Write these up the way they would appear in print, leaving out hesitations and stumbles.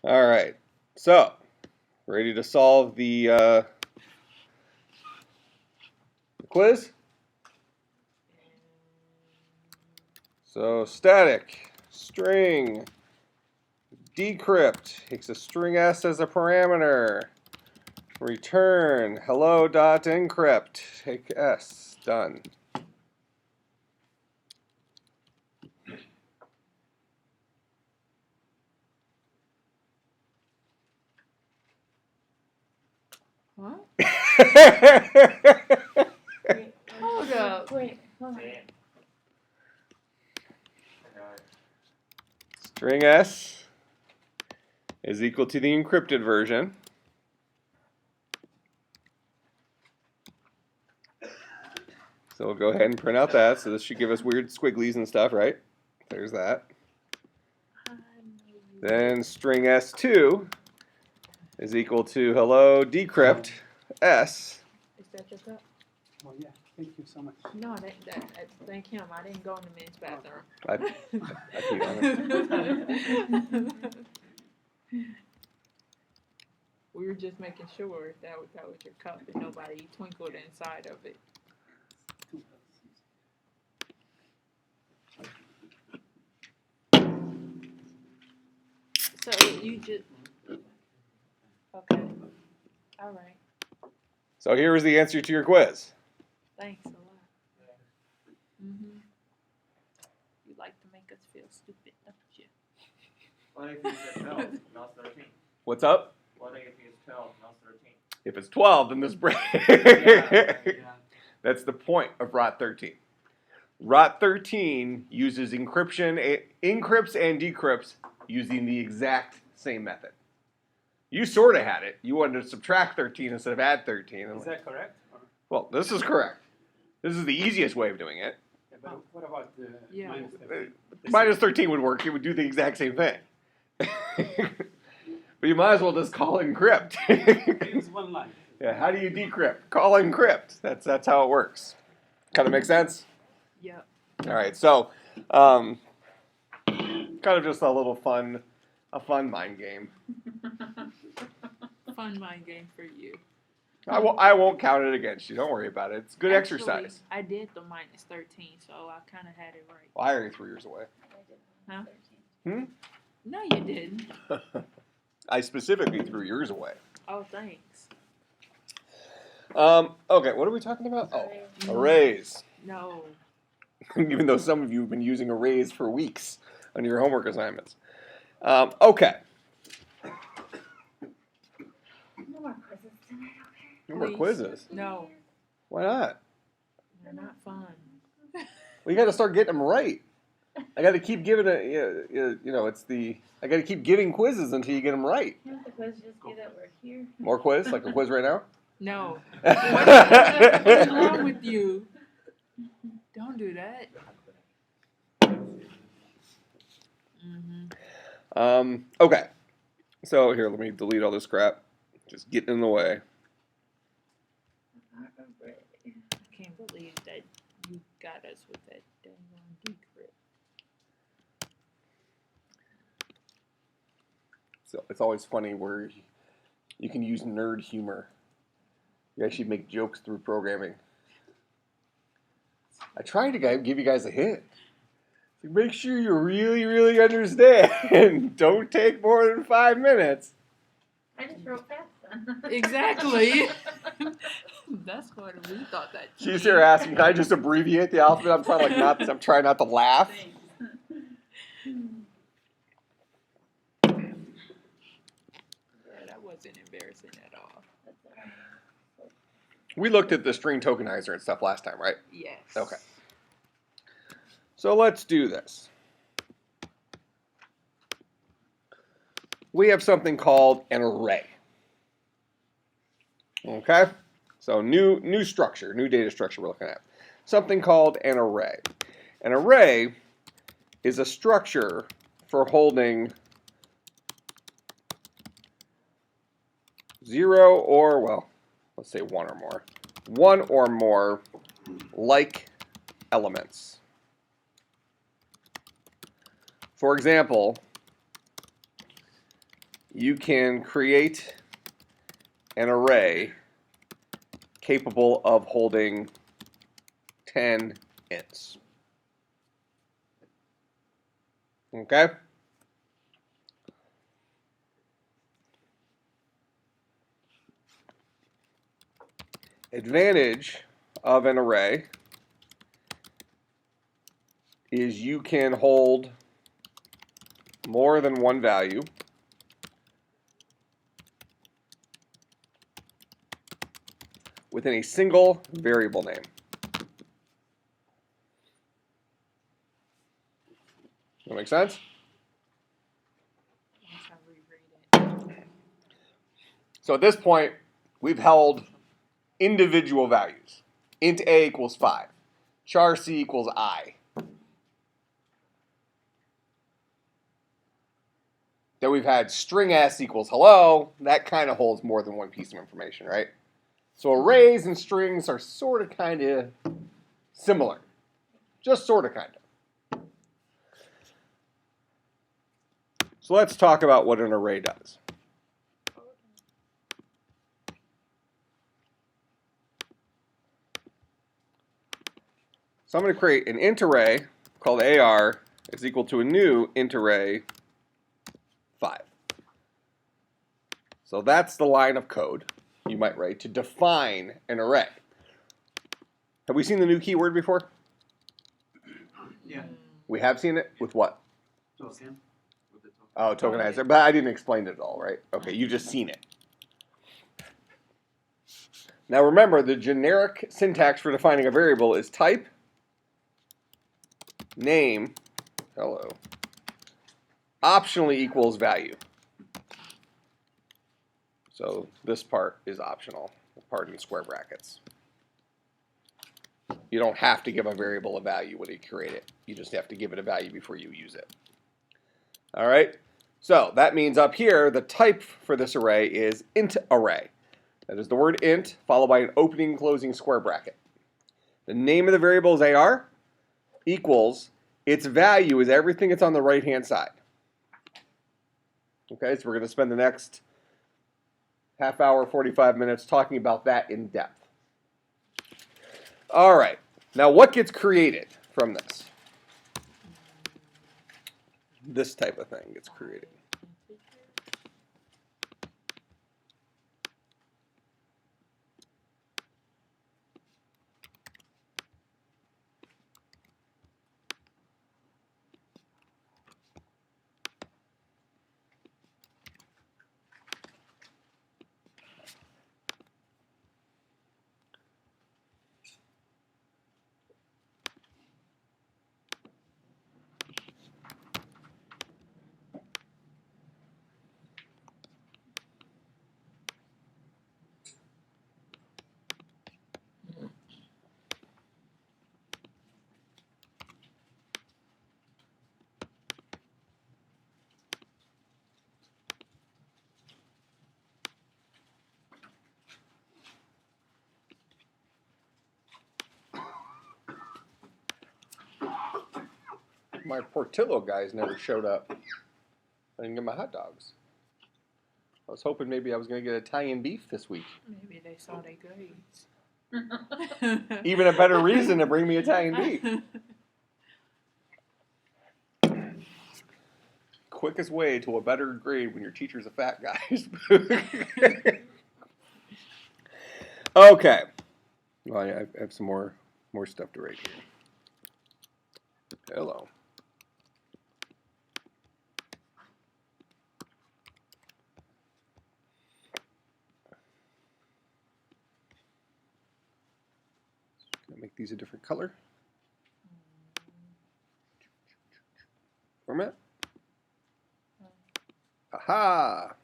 All right. So, ready to solve the quiz? So, static, string, decrypt, takes a string S as a parameter. Return, hello dot encrypt, take S, done. What? Wait, Hold up. Wait, hold on. String S is equal to the encrypted version. So we'll go ahead and print out that. So this should give us weird squigglies and stuff, right? There's that. Then string S2 is equal to hello decrypt S. Is that your cup? Oh yeah, thank you so much. No, thank him. I didn't go in the men's bathroom. I peed on it. We were just making sure that was your cup and nobody twinkled inside of it. So you just okay. All right. So here is the answer to your quiz. Thanks a lot. Mhm. You like to make us feel stupid, don't you? What if it's 12, not 13? What's up? What if it's 12, not 13? If it's 12, then this break. Yeah. That's the point of ROT 13. ROT 13 uses encryption, encrypts and decrypts using the exact same method. You sort of had it. You wanted to subtract 13 instead of add 13. Is that correct? Well, this is correct. This is the easiest way of doing it. Yeah, but what about the Yeah. minus 13? Minus 13 would work. It would do the exact same thing. But you might as well just call encrypt. Use one line. Yeah, how do you decrypt? Call encrypt. That's how it works. Kind of makes sense? Yep. All right, so kind of just a little fun mind game. Fun mind game for you. I won't count it against you. Don't worry about it. It's good Actually, exercise. I did the minus 13, so I kind of had it right. Well, I already 3 years away. Huh? 13. No, you didn't. I specifically 3 years away. Oh, thanks. Okay, what are we talking about? Oh, arrays. No. Even though some of you have been using arrays for weeks on your homework assignments. Okay. No more quizzes tonight, okay? No more Please. quizzes. No. Why not? They're not fun. Well, you got to start getting them right. I got to keep giving it. I got to keep giving quizzes until you get them right. Can't the quiz just be that we're here? More quiz, like a quiz right now. No. What's wrong with you? Don't do that. Mm-hmm. Okay. So here, let me delete all this crap. Just getting in the way. I can't believe that you got us with that dang decrypt. So it's always funny where you can use nerd humor. You actually make jokes through programming. I tried to give you guys a hint. So make sure you really, really understand. Don't take more than 5 minutes. I just wrote fast then. Exactly. That's what we thought that. She's here asking, can I just abbreviate the alphabet? I'm trying not to laugh. Yeah, that wasn't embarrassing at all. That's all right. We looked at the string tokenizer and stuff last time, right? Yes. Okay. So let's do this. We have something called an array. Okay? So new structure, new data structure we're looking at. Something called an array. An array is a structure for holding 0 or, well, let's say 1 or more. 1 or more like elements. For example, you can create an array capable of holding 10 ints. Okay? Advantage of an array is you can hold more than one value within a single variable name. That make sense? Once I reread it. So at this point, we've held individual values. Int a equals 5. Char c equals I. Then we've had string s equals hello. That kind of holds more than one piece of information, right? So arrays and strings are sort of kind of similar. Just sort of kind of. So let's talk about what an array does. So I'm going to create an int array called AR is equal to a new int array 5. So that's the line of code you might write to define an array. Have we seen the new keyword before? Yeah. We have seen it with what? Token. Oh, tokenizer. But I didn't explain it at all, right? Okay, you've just seen it. Now remember, the generic syntax for defining a variable is type, name, hello, optionally equals value. So this part is optional, the part in square brackets. You don't have to give a variable a value when you create it. You just have to give it a value before you use it. All right, so that means up here, the type for this array is int array. That is the word int followed by an opening and closing square bracket. The name of the variable is AR equals its value is everything that's on the right-hand side. Okay, so we're going to spend the next half hour, 45 minutes talking about that in depth. All right, now what gets created from this? This type of thing gets created. My Portillo guys never showed up. I didn't get my hot dogs. I was hoping maybe I was going to get Italian beef this week. Maybe they saw their grades. Even a better reason to bring me Italian beef. Quickest way to a better grade when your teacher's a fat guy. Okay. Well, I have some more stuff to write here. Hello. Can I make these a different color? Format. Aha!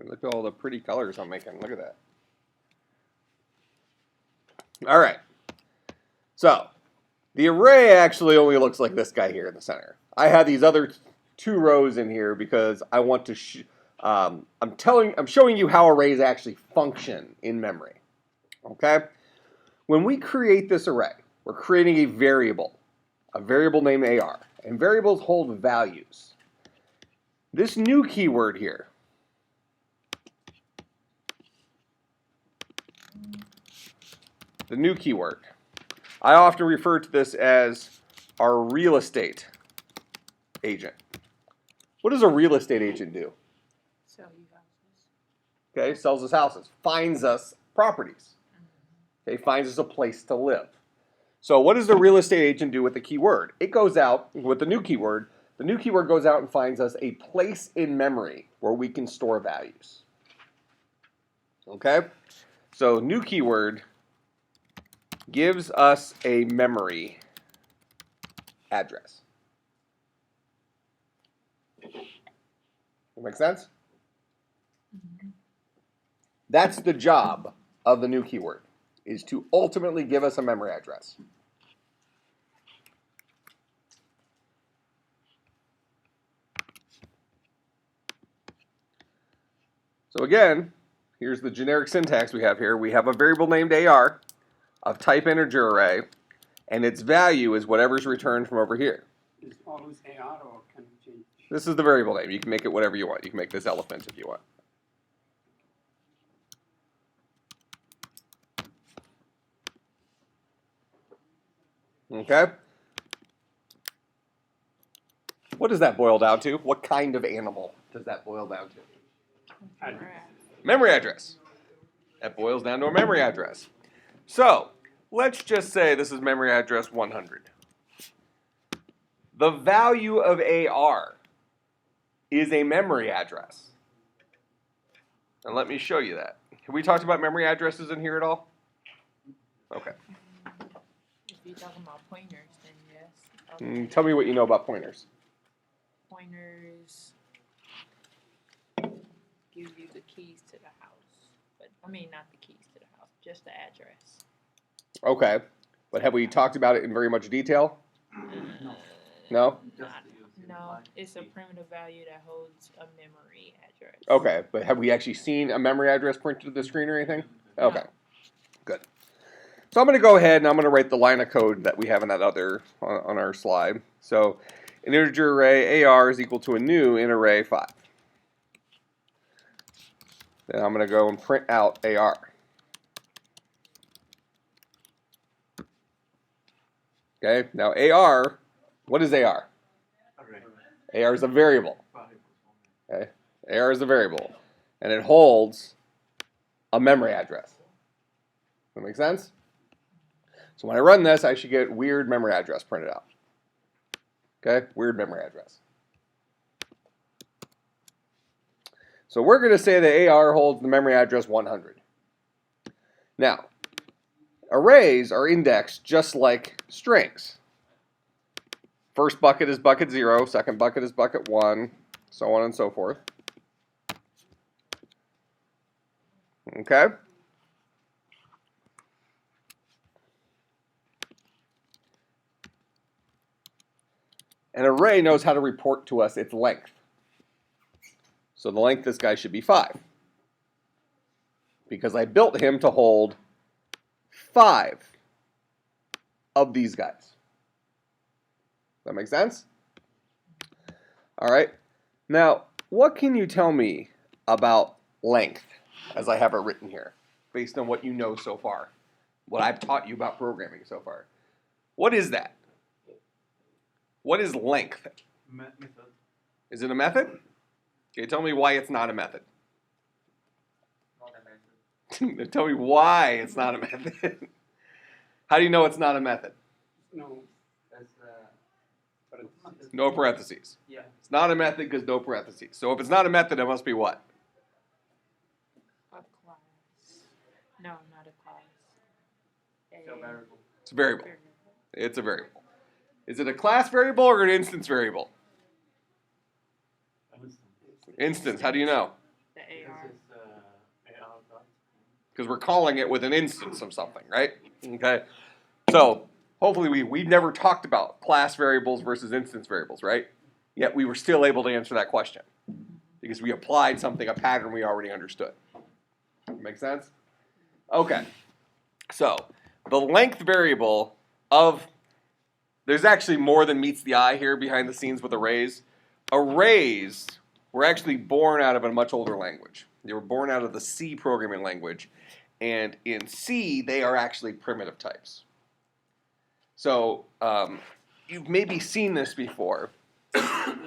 Look at all the pretty colors I'm making. Look at that. All right. So the array actually only looks like this guy here in the center. I have these other two rows in here because I want to. I'm showing you how arrays actually function in memory. Okay. When we create this array, we're creating a variable named AR, and variables hold values. This new keyword here, the new keyword, I often refer to this as our real estate agent. What does a real estate agent do? Sell you houses. Okay, sells us houses, finds us properties. Okay, finds us a place to live. So what does the real estate agent do with the keyword? It goes out with the new keyword. The new keyword goes out and finds us a place in memory where we can store values. Okay, so new keyword gives us a memory address. Make sense? That's the job of the new keyword, is to ultimately give us a memory address. So again, here's the generic syntax we have here. We have a variable named AR of type integer array, and its value is whatever's returned from over here. Is always AR or can you change? This is the variable name. You can make it whatever you want. You can make this elephant if you want. Okay? What does that boil down to? What kind of animal does that boil down to? Memory address. That boils down to a memory address. So, let's just say this is memory address 100. The value of AR is a memory address. And let me show you that. Have we talked about memory addresses in here at all? Okay. If you're talking about pointers, then yes. Tell me what you know about pointers. Pointers give you the keys to the house. But I mean not the keys to the house, just the address. Okay. But have we talked about it in very much detail? No? No, it's a primitive value that holds a memory address. Okay, but have we actually seen a memory address printed to the screen or anything? Okay, good. So I'm going to go ahead and I'm going to write the line of code that we have in that other, on our slide. So an integer array AR is equal to a new in array 5. Then I'm going to go and print out AR. Okay, now AR, what is AR? AR is a variable. Okay, AR is a variable, and it holds a memory address. Does that make sense? So when I run this, I should get weird memory address printed out. Okay, weird memory address. So we're going to say that AR holds the memory address 100. Now, arrays are indexed just like strings. First bucket is bucket 0, second bucket is bucket 1, so on and so forth. Okay? An array knows how to report to us its length. So the length of this guy should be 5. Because I built him to hold 5 of these guys. That make sense? All right. Now, what can you tell me about length as I have it written here, based on what you know so far, what I've taught you about programming so far? What is that? What is length? Method. Is it a method? Okay, tell me why it's not a method. Not a method. Tell me why it's not a method. How do you know it's not a method? No. That's No parentheses. yeah. It's not a method because no parentheses. So if it's not a method, it must be what? A class. No, not a class. It's a variable. It's a variable. It's a variable. Is it a class variable or an instance variable? Instance. How do you know? The This AR. is AR dot. because we're calling it with an instance of something, right? Okay. So hopefully we've never talked about class variables versus instance variables, right? Yet we were still able to answer that question because we applied something, a pattern we already understood. Make sense? Okay. So the length variable of, there's actually more than meets the eye here behind the scenes with arrays. Arrays were actually born out of a much older language. They were born out of the C programming language. And in C, they are actually primitive types. So you've maybe seen this before.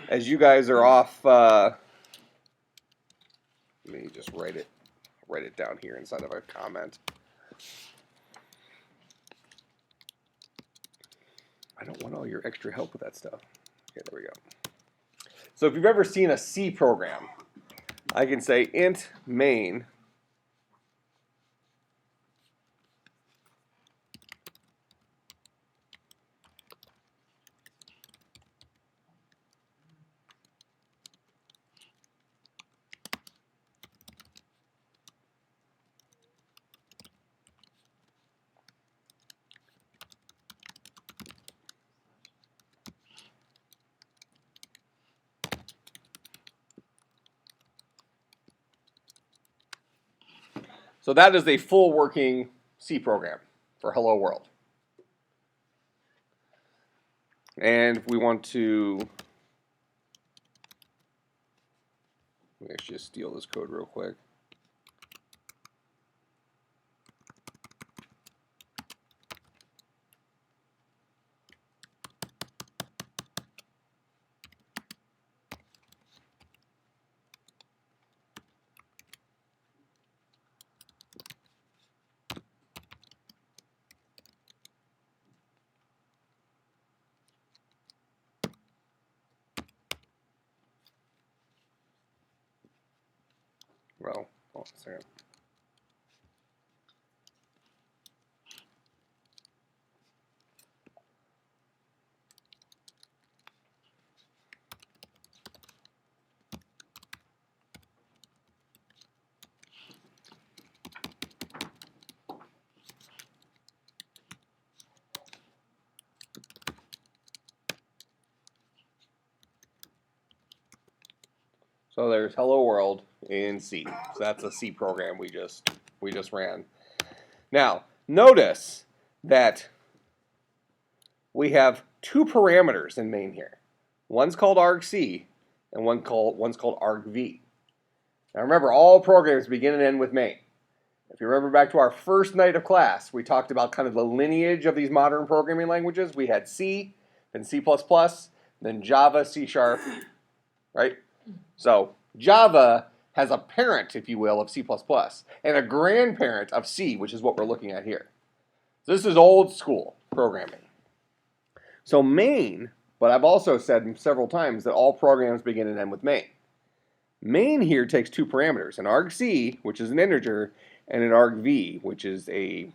As you guys are off, let me just write it down here inside of a comment. I don't want all your extra help with that stuff. Okay, there we go. So if you've ever seen a C program, I can say int main So that is a full working C program for hello world. And if we want to, let me actually just steal this code real quick. Well, hold on a second. So there's hello world in C. So that's a C program we just ran. Now, notice that we have two parameters in main here. One's called argc and one's called argv. Now remember, all programs begin and end with main. If you remember back to our first night of class, we talked about kind of the lineage of these modern programming languages. We had C, then C++, then Java, C#, right? So Java has a parent, if you will, of C++ and a grandparent of C, which is what we're looking at here. So this is old school programming. So main, but I've also said several times that all programs begin and end with main. Main here takes two parameters, an argc, which is an integer, and an argv, which is a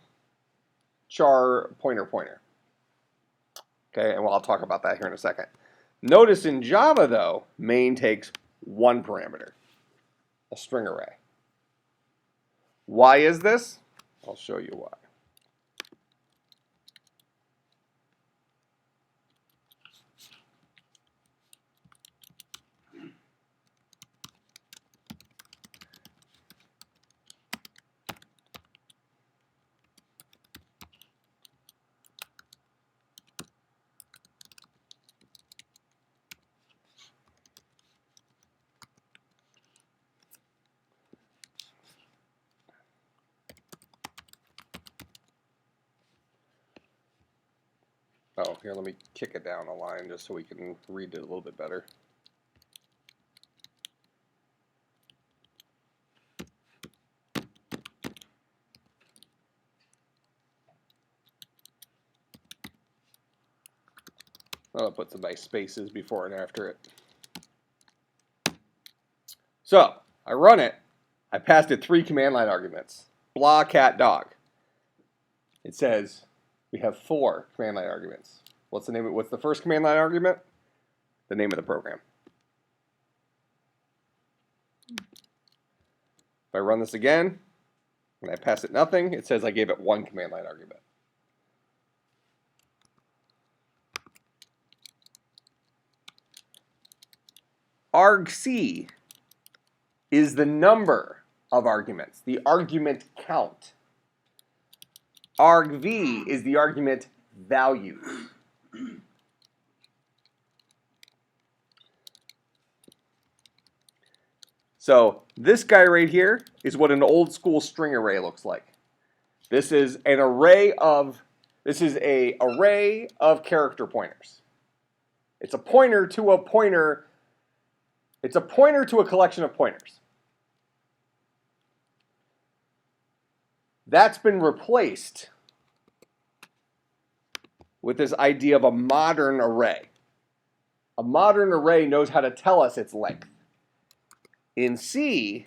char pointer. Okay, and I'll talk about that here in a second. Notice in Java, though, main takes one parameter, a string array. Why is this? I'll show you why. Oh, here, let me kick it down a line just so we can read it a little bit better. I'll put some nice spaces before and after it. So, I run it. I passed it 3 command line arguments. Blah, cat, dog. It says we have 4 command line arguments. What's the first command line argument? The name of the program. If I run this again, When I pass it nothing, it says I gave it one command line argument. argc is the number of arguments, the argument count. argv is the argument value. So this guy right here is what an old school string array looks like. This is an array of character pointers. It's a pointer to a pointer. It's a pointer to a collection of pointers. That's been replaced with this idea of a modern array. A modern array knows how to tell us its length. In C,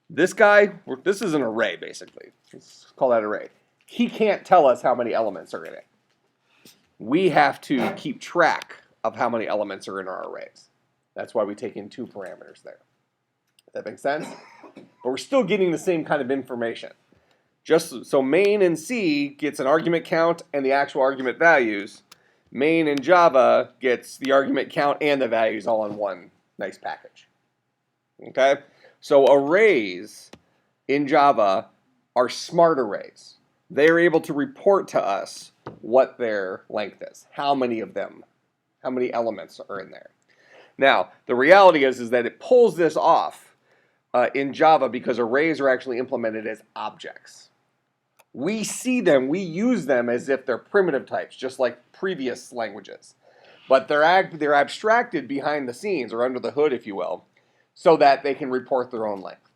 this is an array basically. Let's call that array. He can't tell us how many elements are in it. We have to keep track of how many elements are in our arrays. That's why we take in 2 parameters there. Does that make sense? But we're still getting the same kind of information. Just so main in C gets an argument count and the actual argument values. Main in Java gets the argument count and the values all in one nice package. Okay? So arrays in Java are smart arrays. They're able to report to us what their length is, how many of them, how many elements are in there. Now, the reality is that it pulls this off in Java because arrays are actually implemented as objects. We see them, we use them as if they're primitive types, just like previous languages. But they're abstracted behind the scenes, or under the hood, if you will, so that they can report their own length.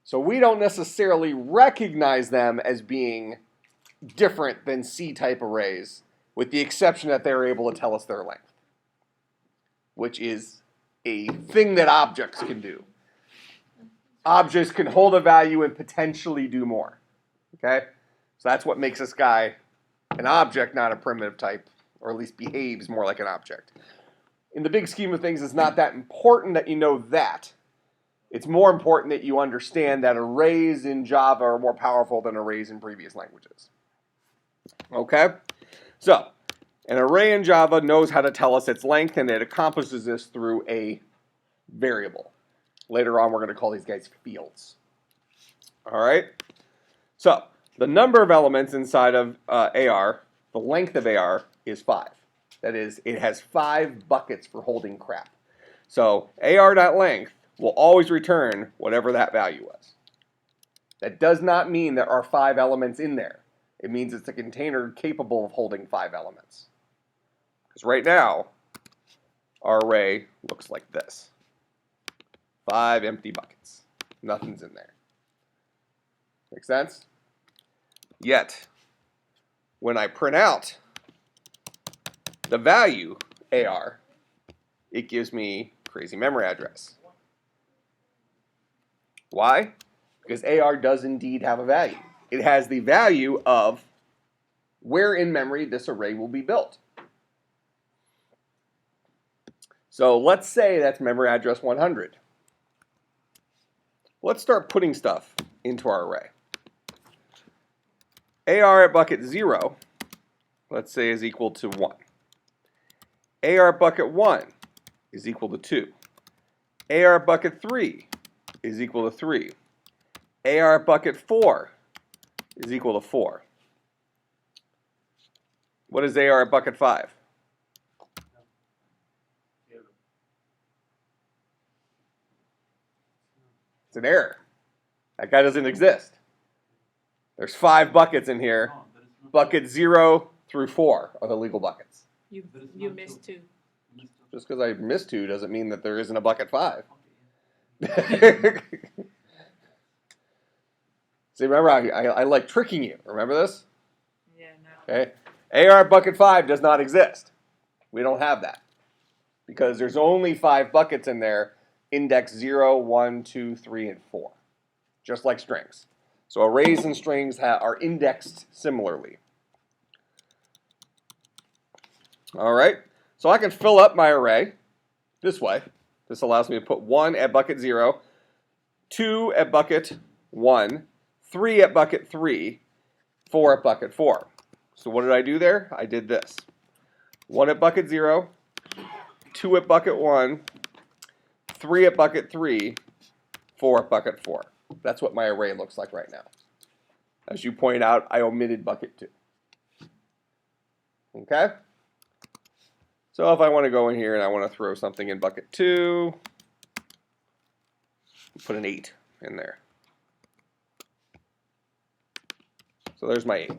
So we don't necessarily recognize them as being different than C-type arrays, with the exception that they're able to tell us their length, which is a thing that objects can do. Objects can hold a value and potentially do more. Okay? So that's what makes this guy an object, not a primitive type, or at least behaves more like an object. In the big scheme of things, it's not that important that you know that. It's more important that you understand that arrays in Java are more powerful than arrays in previous languages. Okay? So, an array in Java knows how to tell us its length, and it accomplishes this through a variable. Later on, we're going to call these guys fields. All right? So, the number of elements inside of AR, the length of AR, is 5. That is, it has 5 buckets for holding crap. So, AR.length will always return whatever that value was. That does not mean there are 5 elements in there. It means it's a container capable of holding 5 elements. Because right now, our array looks like this. 5 empty buckets. Nothing's in there. Make sense? Yet, when I print out the value AR, it gives me crazy memory address. Why? Because AR does indeed have a value. It has the value of where in memory this array will be built. So let's say that's memory address 100. Let's start putting stuff into our array. AR at bucket 0, let's say, is equal to 1. AR at bucket 1 is equal to 2. AR at bucket 3 is equal to 3. AR at bucket 4 is equal to 4. What is AR at bucket 5? It's an error. That guy doesn't exist. There's 5 buckets in here. Bucket 0 through 4 are the legal buckets. You missed 2. Just because I missed 2 doesn't mean that there isn't a bucket 5. See, remember, I like tricking you. Remember this? Yeah, no. Okay. AR bucket 5 does not exist. We don't have that. Because there's only 5 buckets in there, index 0, 1, 2, 3, and 4. Just like strings. So arrays and strings are indexed similarly. All right. So I can fill up my array this way. This allows me to put 1 at bucket 0, 2 at bucket 1, 3 at bucket 3, 4 at bucket 4. So what did I do there? I did this. 1 at bucket 0, 2 at bucket 1, 3 at bucket 3, 4 at bucket 4. That's what my array looks like right now. As you point out, I omitted bucket 2. Okay? So if I want to go in here and I want to throw something in bucket 2, put an 8 in there. So there's my 8.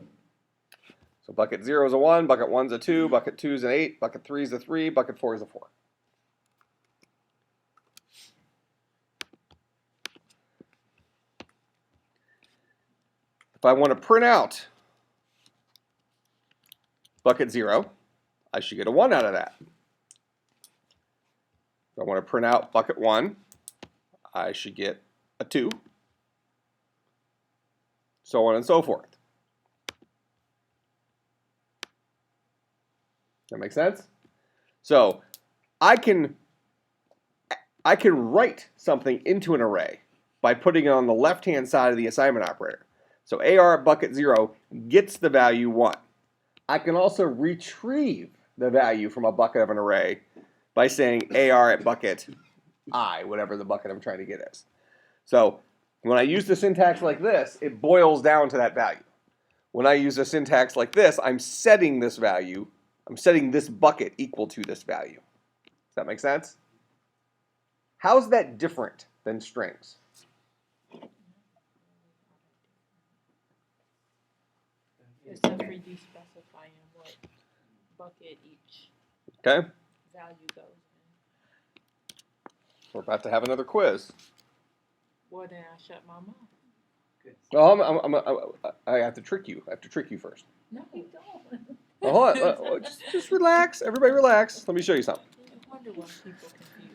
So bucket 0 is a 1, bucket 1 is a 2, bucket 2 is an 8, bucket 3 is a 3, bucket 4 is a 4. If I want to print out bucket 0, I should get a 1 out of that. If I want to print out bucket 1, I should get a 2, so on and so forth. That make sense? So I can write something into an array by putting it on the left-hand side of the assignment operator. So AR at bucket 0 gets the value 1. I can also retrieve the value from a bucket of an array by saying AR at bucket I, whatever the bucket I'm trying to get is. So when I use the syntax like this, it boils down to that value. When I use a syntax like this, I'm setting this value, I'm setting this bucket equal to this value. Does that make sense? How's that different than strings? Except for you specifying what bucket each Okay? value goes in. We're about to have another quiz. Well, then I shut my mouth. Good. Oh, I have to trick you. I have to trick you first. No, you don't. Oh, hold on. Just relax. Everybody relax. Let me show you something. I wonder why people confused.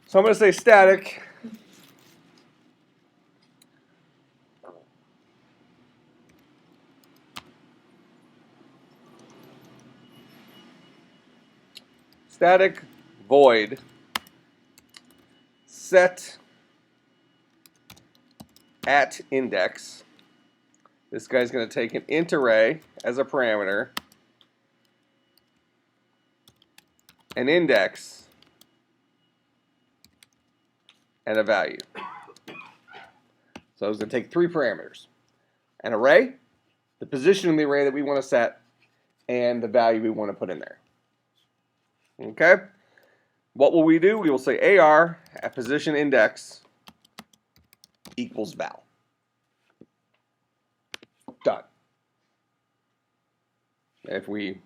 So I'm going to say static. Static void set at index. This guy's going to take an int array as a parameter, an index, and a value. So it's going to take 3 parameters. An array, the position in the array that we want to set, and the value we want to put in there. Okay? What will we do? We will say AR at position index equals val. Done. If we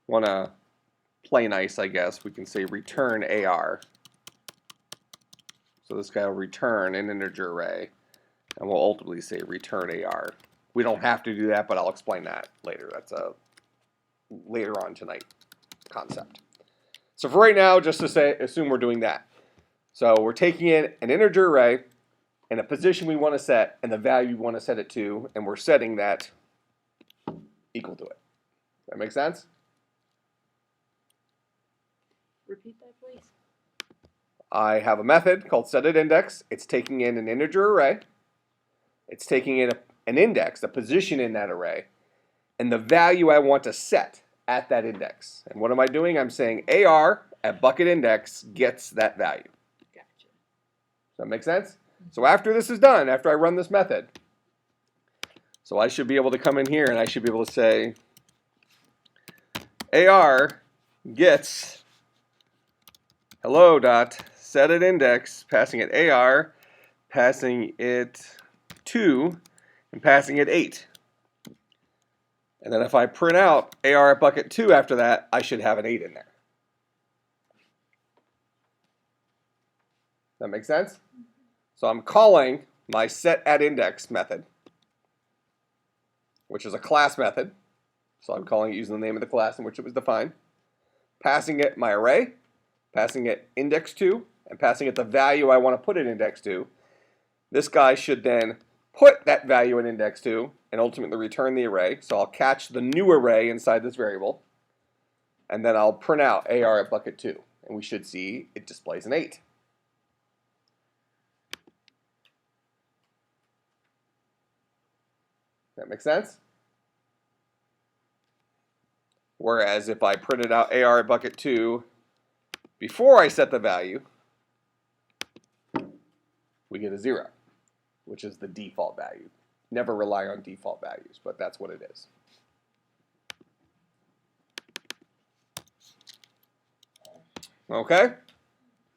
want to play nice, I guess, we can say return AR. So this guy will return an integer array, and we'll ultimately say return AR. We don't have to do that, but I'll explain that later. That's a later on tonight concept. So for right now, just to say, assume we're doing that. So we're taking in an integer array and a position we want to set and the value we want to set it to, and we're setting that equal to it. That make sense? Repeat that, please. I have a method called setAtIndex. It's taking in an integer array. It's taking in an index, a position in that array, and the value I want to set at that index. And what am I doing? I'm saying AR at bucket index gets that value. Gotcha. Does that make sense? So after this is done, after I run this method, so I should be able to come in here and I should be able to say AR gets hello dot setAtIndex, passing it AR, passing it 2, and passing it 8. And then if I print out AR at bucket 2 after that, I should have an 8 in there. That make sense? So I'm calling my setAtIndex method, which is a class method. So I'm calling it using the name of the class in which it was defined. Passing it my array, passing it index 2, and passing it the value I want to put in index 2. This guy should then put that value in index 2 and ultimately return the array. So I'll catch the new array inside this variable, and then I'll print out AR at bucket 2, and we should see it displays an 8. That make sense? Whereas if I printed out AR at bucket 2 before I set the value, we get a 0, which is the default value. Never rely on default values, but that's what it is. Okay?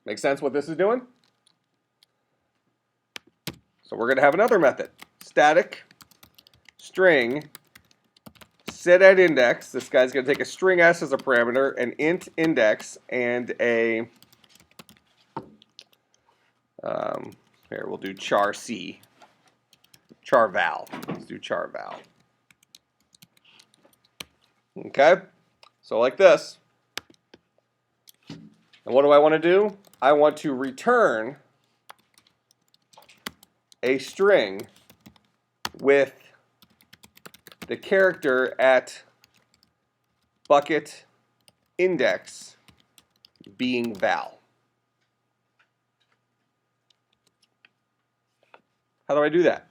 Make sense what this is doing? So we're going to have another method. Static string set at index. This guy's going to take a string s as a parameter, an int index, and a here we'll do char c, char val. Let's do char val. Okay, so like this. And what do I want to do? I want to return a string with the character at bucket index being val. How do I do that?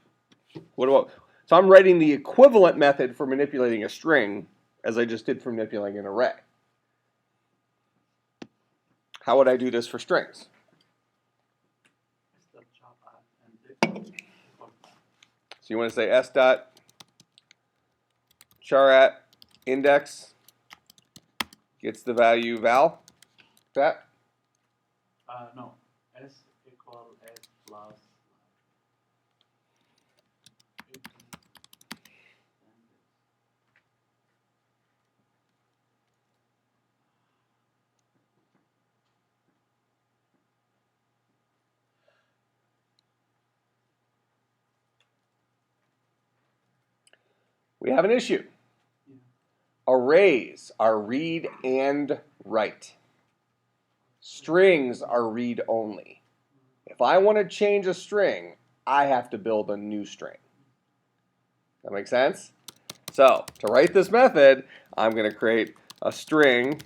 So I'm writing the equivalent method for manipulating a string as I just did for manipulating an array. How would I do this for strings? So you want to say s dot char at index gets the value val. That? No. S equal S plus. We have an issue. Arrays are read and write. Strings are read only. If I want to change a string, I have to build a new string. That make sense? So, to write this method, I'm going to create a string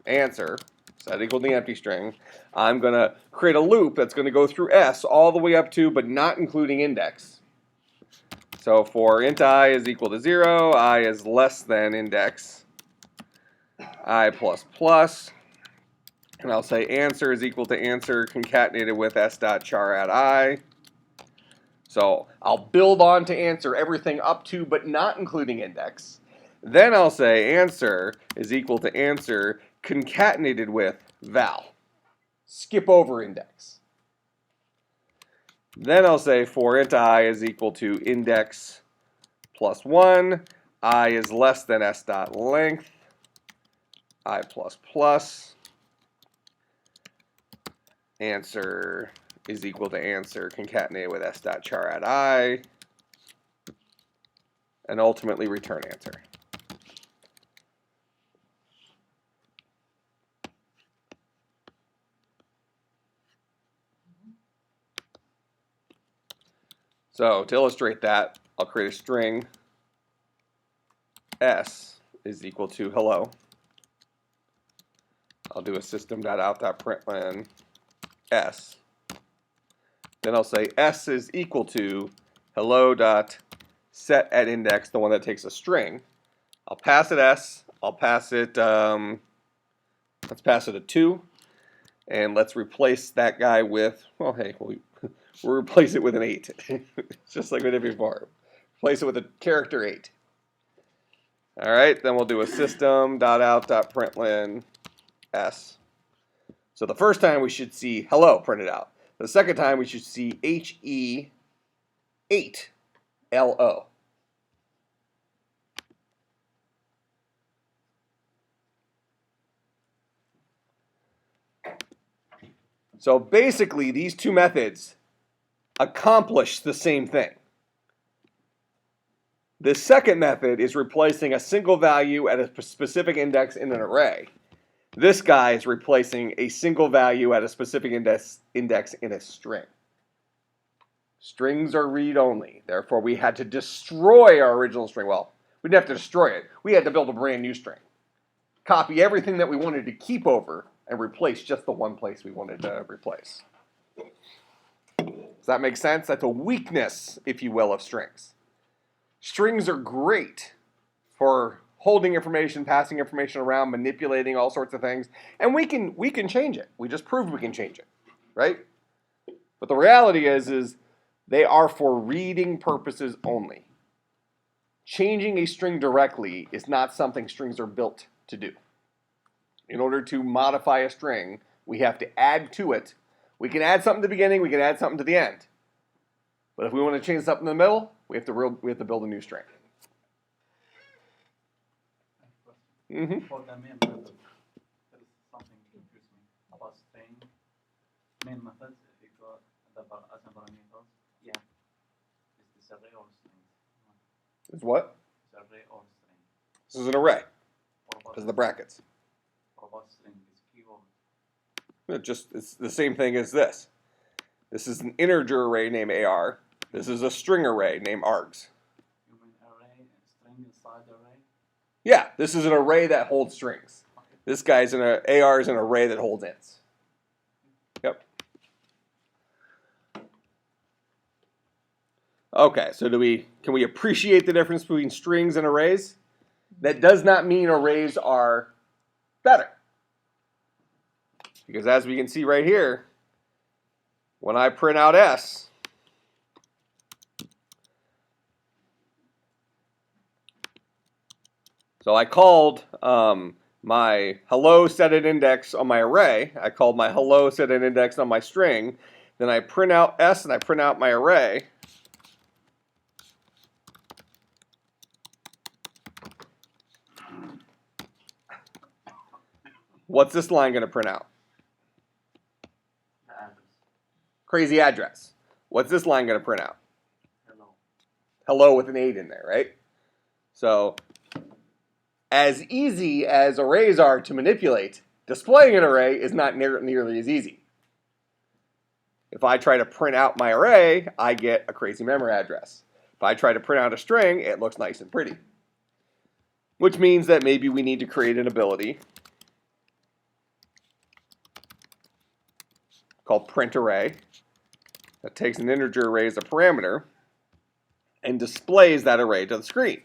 answer, set equal to the empty string. I'm going to create a loop that's going to go through s all the way up to, but not including index. So for int I is equal to 0, I is less than index I plus plus, and I'll say answer is equal to answer concatenated with s dot char at I. So I'll build on to answer everything up to but not including index. Then I'll say answer is equal to answer concatenated with val. Skip over index. Then I'll say for int I is equal to index plus 1, I is less than s dot length, I plus plus, answer is equal to answer concatenated with s dot char at I, and ultimately return answer. So to illustrate that, I'll create a string s is equal to hello. I'll do a system.out.println s. Then I'll say s is equal to hello.set at index, the one that takes a string. I'll pass it s. I'll pass it, let's pass it a 2. And let's replace that guy with, well, hey, we'll replace it with an 8. It's just like we did before. Replace it with a character 8. All right, then we'll do a system.out.println s. So the first time we should see hello printed out. The second time we should see HE8 LO. So basically, these two methods accomplish the same thing. The second method is replacing a single value at a specific index in an array. This guy is replacing a single value at a specific index in a string. Strings are read-only. Therefore, we had to destroy our original string. Well, we didn't have to destroy it. We had to build a brand new string. Copy everything that we wanted to keep over and replace just the one place we wanted to replace. Does that make sense? That's a weakness, if you will, of strings. Strings are great for holding information, passing information around, manipulating all sorts of things, and we can change it. We just proved we can change it, right? But the reality is they are for reading purposes only. Changing a string directly is not something strings are built to do. In order to modify a string, we have to add to it. We can add something to the beginning, we can add something to the end. But if we want to change something in the middle, we have to build a new string. Mm-hmm. For the main method, there is something confused me about string. Main methods, if you got the as a parameters, yeah, is this array or string? Is what? Is array or string? This is an array. What about Because of the brackets. What about string? Is keyword? It's the same thing as this. This is an integer array named AR. This is a string array named args. You mean array, string inside array? Yeah, this is an array that holds strings. This guy's AR is an array that holds ints. Yep. Okay, so can we appreciate the difference between strings and arrays? That does not mean arrays are better. Because as we can see right here, when I print out S, so I called my hello set at index on my array. I called my hello set at index on my string. Then I print out S and I print out my array. What's this line going to print out? The address. Crazy address. What's this line going to print out? Hello. Hello with an 8 in there, right? So as easy as arrays are to manipulate, displaying an array is not nearly as easy. If I try to print out my array, I get a crazy memory address. If I try to print out a string, it looks nice and pretty. Which means that maybe we need to create an ability called print array that takes an integer array as a parameter and displays that array to the screen.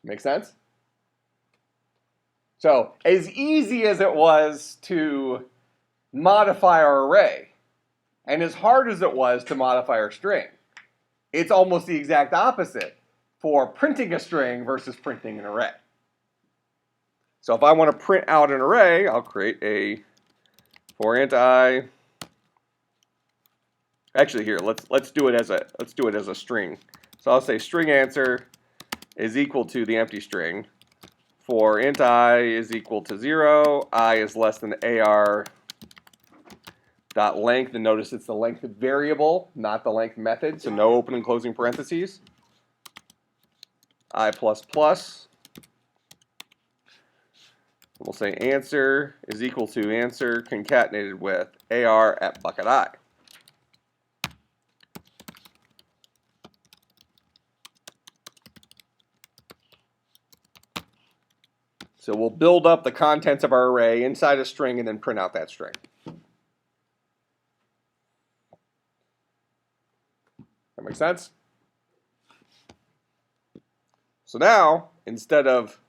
Make sense? So, as easy as it was to modify our array, and as hard as it was to modify our string, it's almost the exact opposite for printing a string versus printing an array. So if I want to print out an array, I'll create a for int I. Actually, here let's do it as a string. So I'll say string answer is equal to the empty string. For int I is equal to 0, I is less than AR dot length, and notice it's the length variable, not the length method, so no open and closing parentheses. I plus plus. We'll say answer is equal to answer concatenated with AR at bucket I. So we'll build up the contents of our array inside a string and then print out that string. That makes sense? So now, instead of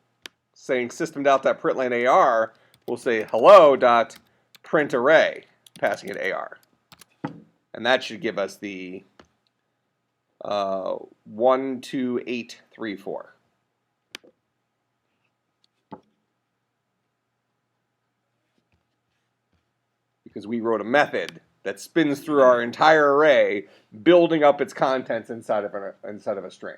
saying system.println AR, we'll say hello.print array, passing it AR. And that should give us the 12834. Because we wrote a method that spins through our entire array, building up its contents inside of a string.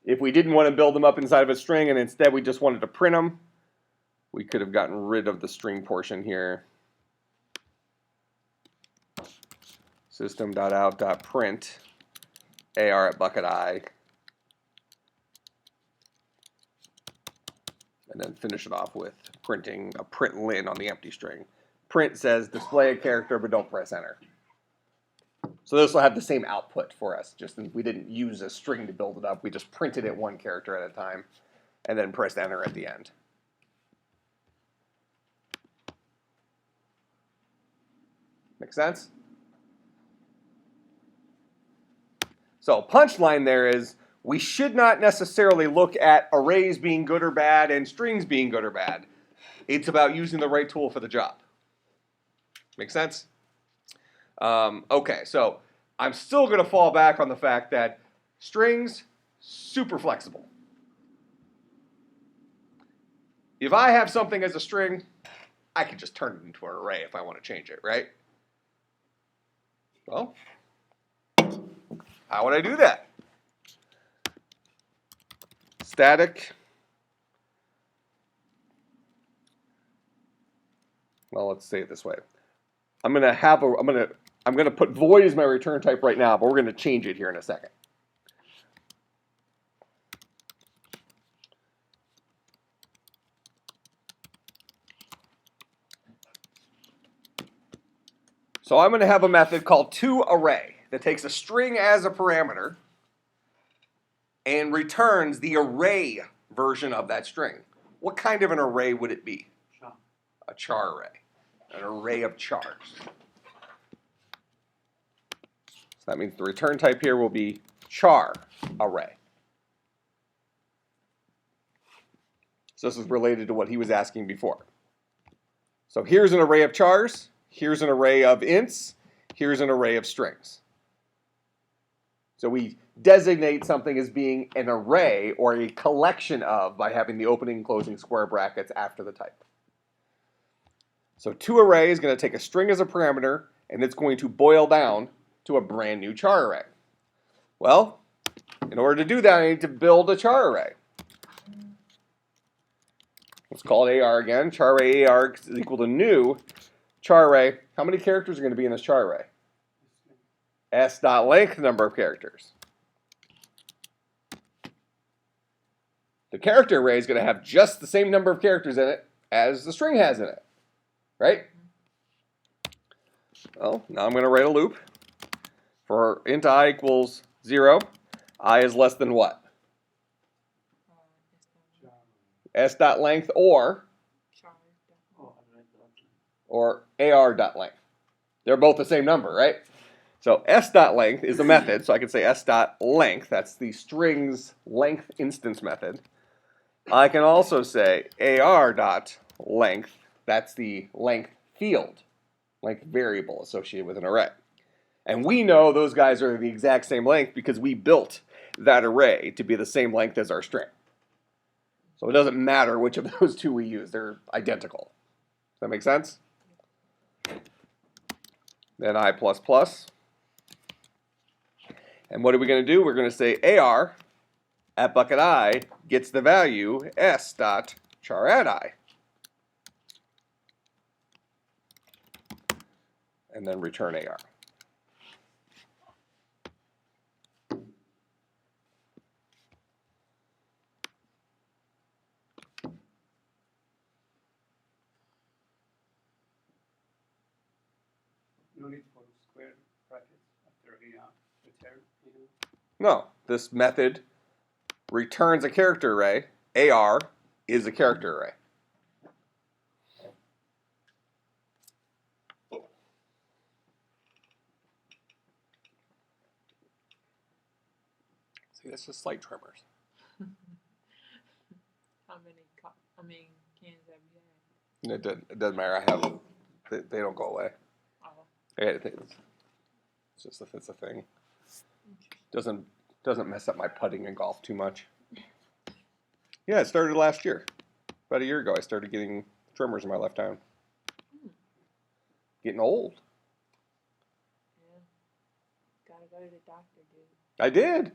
If we didn't want to build them up inside of a string and instead we just wanted to print them, we could have gotten rid of the string portion here. System.out.print AR at bucket I. And then finish it off with printing a println on the empty string. Print says display a character, but don't press enter. So this will have the same output for us. Just we didn't use a string to build it up. We just printed it one character at a time, and then pressed enter at the end. Make sense? So punchline there is we should not necessarily look at arrays being good or bad and strings being good or bad. It's about using the right tool for the job. Make sense? Okay, so I'm still going to fall back on the fact that strings, super flexible. If I have something as a string, I can just turn it into an array if I want to change it, right? Well, how would I do that? Static. Well, let's say it this way. I'm gonna put void as my return type right now, but we're gonna change it here in a second. So I'm gonna have a method called toArray that takes a string as a parameter and returns the array version of that string. What kind of an array would it be? Char. A char array. An array of chars. So that means the return type here will be char array. So this is related to what he was asking before. So here's an array of chars, here's an array of ints, here's an array of strings. So we designate something as being an array or a collection of by having the opening and closing square brackets after the type. So toArray is going to take a string as a parameter and it's going to boil down to a brand new char array. Well, in order to do that, I need to build a char array. Let's call it AR again. Char array AR is equal to new char array. How many characters are going to be in this char array? S.length number of characters. The character array is going to have just the same number of characters in it as the string has in it. Right? Well, now I'm going to write a loop. For int I equals 0, I is less than what? S.length or AR.length. They're both the same number, right? So S.length is a method, so I can say S.length, that's the string's length instance method. I can also say AR.length, that's the length field, length variable associated with an array. And we know those guys are the exact same length because we built that array to be the same length as our string. So it doesn't matter which of those two we use, they're identical. Does that make sense? Then I++. And what are we going to do? We're going to say AR at bucket I gets the value S.charaddI. And then return AR. No need for square brackets after AR. Return. No, this method returns a character array. AR is a character array. See, that's just slight tremors. How many cans have you had? It doesn't matter. I have they don't go away. Oh, It's just if it's a thing. Doesn't mess up my putting in golf too much. Yeah, it started last year. About a year ago, I started getting tremors in my left arm. Getting old. yeah. Gotta go to the doctor, dude. I did.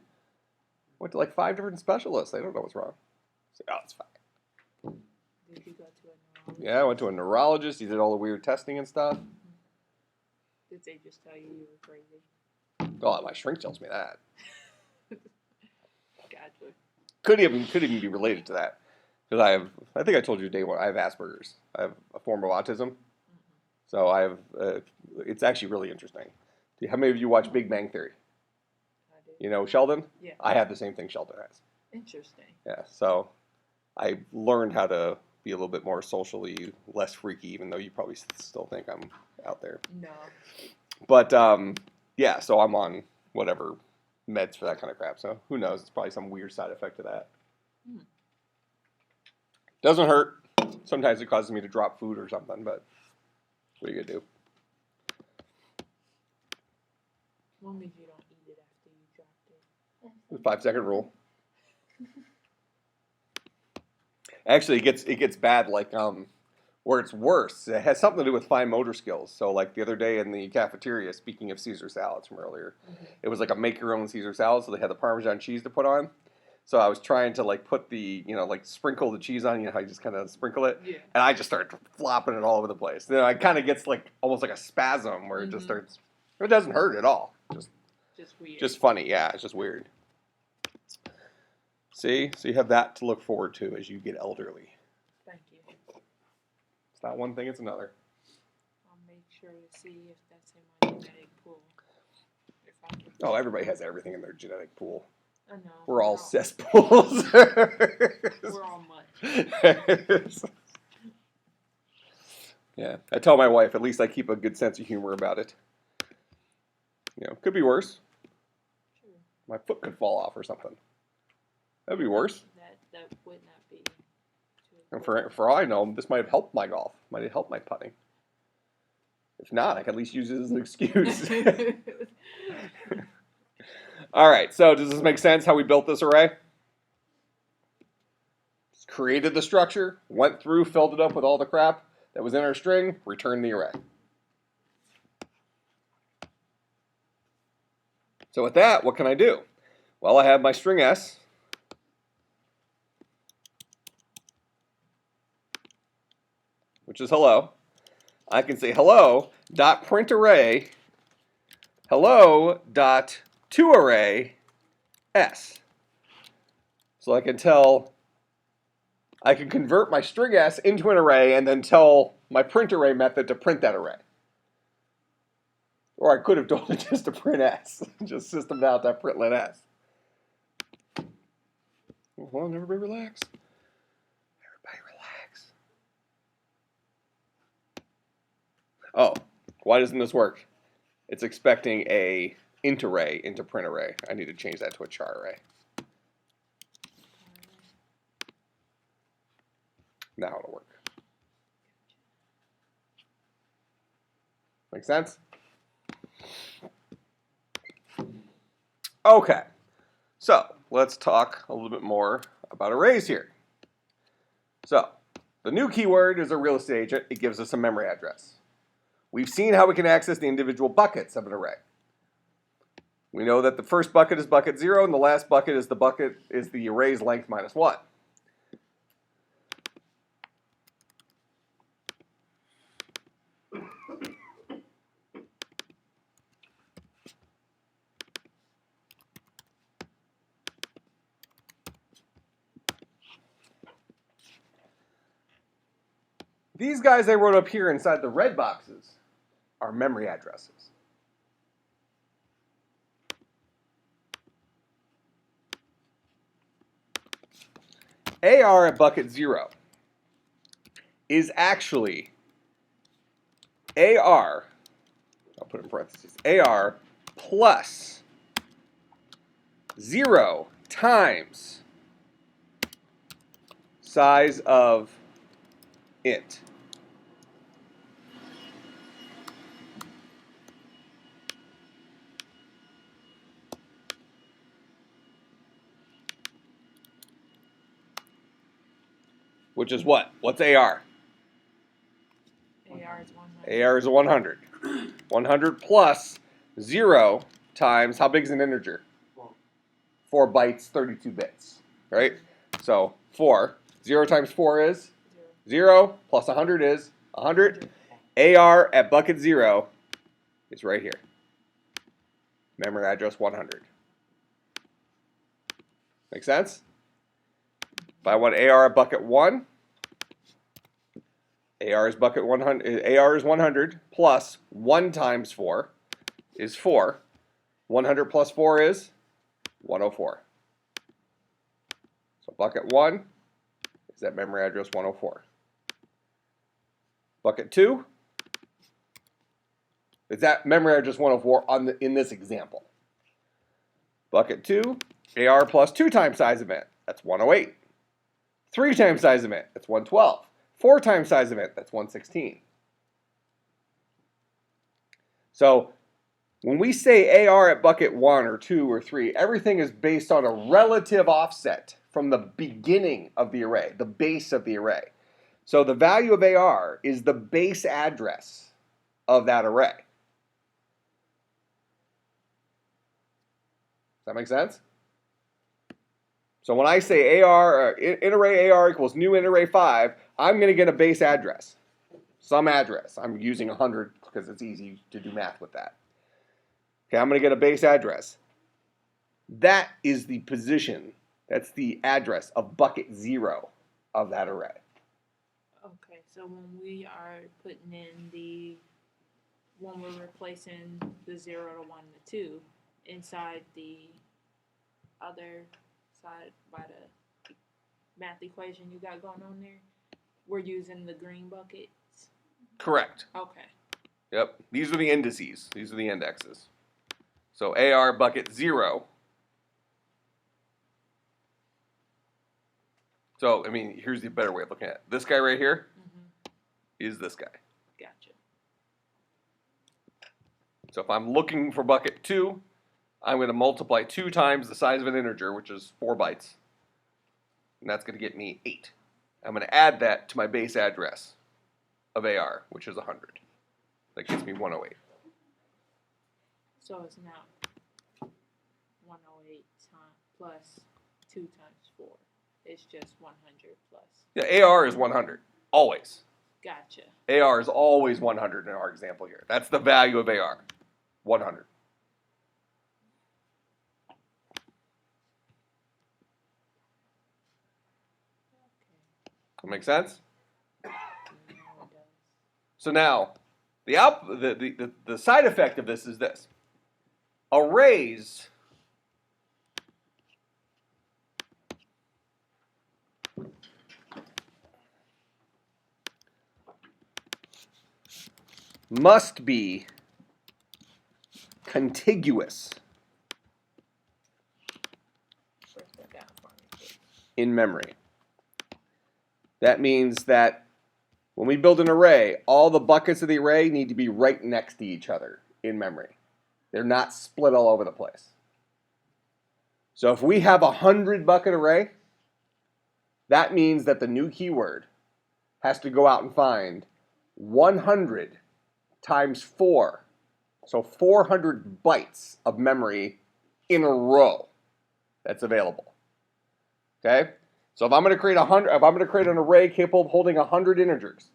Went to like 5 different specialists. They don't know what's wrong. I said, oh, it's fine. Did you go to a neurologist? Yeah, I went to a neurologist. He did all the weird testing and stuff. Did they just tell you were crazy? Oh, my shrink tells me that. Gotcha. Could even be related to that. Because I think I told you day one, I have Asperger's. I have a form of autism. So I have, it's actually really interesting. How many of you watch Big Bang Theory? I do. You know Sheldon? Yeah. I have the same thing Sheldon has. Interesting. Yeah, so I learned how to be a little bit more socially less freaky, even though you probably still think I'm out there. No. But yeah, so I'm on whatever meds for that kind of crap. So who knows? It's probably some weird side effect of that. Doesn't hurt. Sometimes it causes me to drop food or something, but what are you gonna do? One means you don't eat it after you dropped it. The 5-second rule. Actually, it gets bad. Like where it's worse, it has something to do with fine motor skills. So like the other day in the cafeteria, speaking of Caesar salads from earlier, it was like a make your own Caesar salad. So they had the Parmesan cheese to put on. So I was trying to like put the, like sprinkle the cheese on, how you just kind of sprinkle it. Yeah. And I just started flopping it all over the place. Then it kind of gets like almost like a spasm where it just starts, it doesn't hurt at all. Just weird. Just funny. Yeah, it's just weird. See? So you have that to look forward to as you get elderly. Thank you. It's not one thing, it's another. I'll make sure to see if that's in my genetic pool. If I can. Oh, everybody has everything in their genetic pool. I know. We're all cesspools. We're all much. Yeah, I tell my wife, at least I keep a good sense of humor about it. Could be worse. Sure. My foot could fall off or something. That'd be worse. That would not be. And for all I know, this might have helped my golf. Might have helped my putting. If not, I could at least use it as an excuse. All right, so does this make sense how we built this array? Just created the structure, went through, filled it up with all the crap that was in our string, returned the array. So with that, what can I do? Well, I have my string S. Which is hello. I can say hello dot print array, hello dot to array S. So I can convert my string S into an array and then tell my print array method to print that array. Or I could have told it just to print S, just system out that println S. Hold on, everybody relax. Everybody relax. Oh, why doesn't this work? It's expecting a int array into print array. I need to change that to a char array. Now it'll work. Make sense? Okay, so let's talk a little bit more about arrays here. So the new keyword is a real estate agent. It gives us a memory address. We've seen how we can access the individual buckets of an array. We know that the first bucket is bucket 0 and the last bucket is the array's length minus 1. These guys I wrote up here inside the red boxes are memory addresses. AR at bucket 0 is actually AR, I'll put it in parentheses, AR plus 0 times size of int. Which is what? What's AR? AR is 100. AR is 100. 100 plus 0 times, how big is an integer? 4 bytes, 32 bits, right? So 4. 0 times 4 is? 0 plus 100 is 100. AR at bucket 0 is right here. Memory address 100. Make sense? If I want AR at bucket 1, AR is bucket 100. AR is 100 plus 1 times 4 is 4. 100 plus 4 is 104. So bucket 1 is at memory address 104. Bucket 2 It's that memory address 104 in this example. Bucket 2, AR plus 2 times size event, that's 108. 3 times size event, that's 112. 4 times size event, that's 116. So when we say AR at bucket 1 or 2 or 3, everything is based on a relative offset from the beginning of the array, the base of the array. So the value of AR is the base address of that array. Does that make sense? So when I say AR, in array AR equals new in array 5, I'm going to get a base address, some address. I'm using 100 because it's easy to do math with that. Okay, I'm going to get a base address. That is the position, that's the address of bucket 0 of that array. Okay, so when we are putting in when we're replacing the 0 to 1 to 2 inside the other side by the math equation you got going on there, we're using the green buckets? Correct. Okay. Yep, these are the indices, these are the indexes. So AR bucket 0. So, I mean, here's the better way of looking at it. This guy right here is this guy. Gotcha. So if I'm looking for bucket 2, I'm going to multiply 2 times the size of an integer, which is 4 bytes. And that's going to get me 8. I'm going to add that to my base address of AR, which is 100. That gets me 108. So it's now 108 plus 2 times 4. It's just 100 plus. Yeah, AR is 100, always. Gotcha. AR is always 100 in our example here. That's the value of AR, 100. That make sense? So now, the side effect of this is this. Arrays must be contiguous in memory. That means that when we build an array, all the buckets of the array need to be right next to each other in memory. They're not split all over the place. So if we have a 100 bucket array, that means that the new keyword has to go out and find 100 times 4. So 400 bytes of memory in a row that's available. Okay? So if I'm going to create an array capable of holding 100 integers,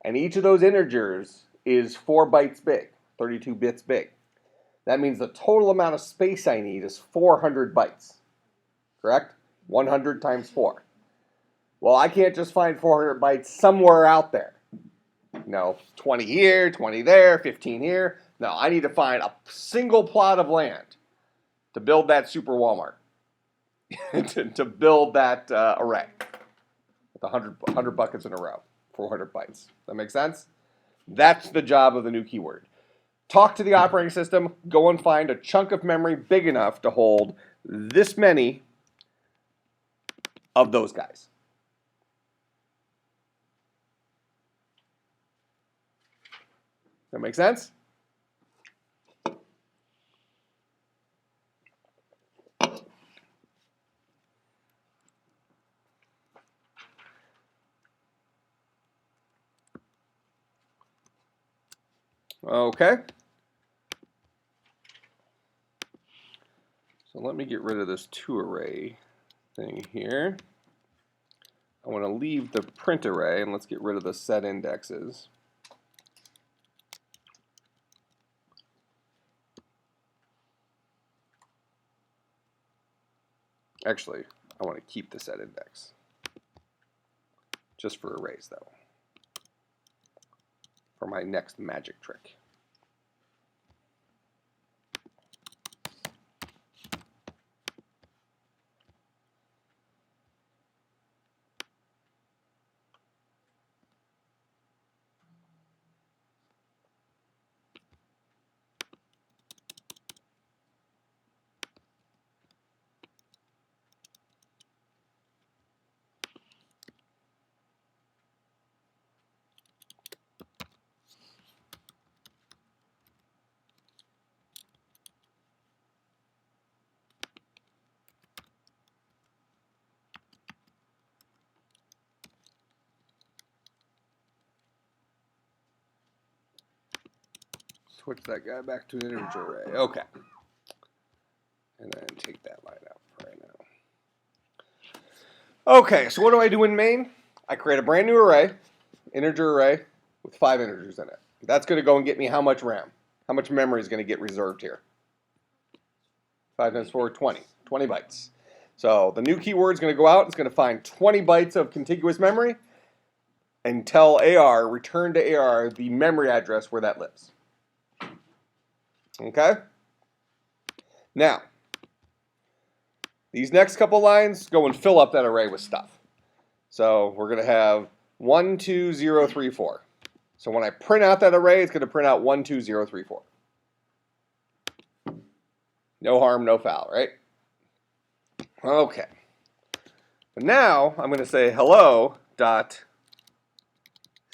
and each of those integers is 4 bytes big, 32 bits big, that means the total amount of space I need is 400 bytes. Correct? 100 times 4. Well, I can't just find 400 bytes somewhere out there. 20 here, 20 there, 15 here. No, I need to find a single plot of land to build that super Walmart. to build that array with 100 buckets in a row, 400 bytes. That make sense? That's the job of the new keyword. Talk to the operating system, go and find a chunk of memory big enough to hold this many of those guys. That make sense? Okay. So let me get rid of this to array thing here. I want to leave the print array and let's get rid of the set indexes. Actually, I want to keep the set index. Just for arrays though. For my next magic trick. switch that guy back to an integer array. Okay. And then take that line out right now. Okay, so what do I do in main? I create a brand new array, integer array, with 5 integers in it. That's going to go and get me how much RAM? How much memory is going to get reserved here? 5 times 4, 20. 20 bytes. So the new keyword is going to go out. It's going to find 20 bytes of contiguous memory and tell AR, return to AR the memory address where that lives. Okay? Now, these next couple lines go and fill up that array with stuff. So we're going to have 1, 2, 0, 3, 4. So when I print out that array, it's going to print out 1, 2, 0, 3, 4. No harm, no foul, right? Okay. But now I'm going to say hello dot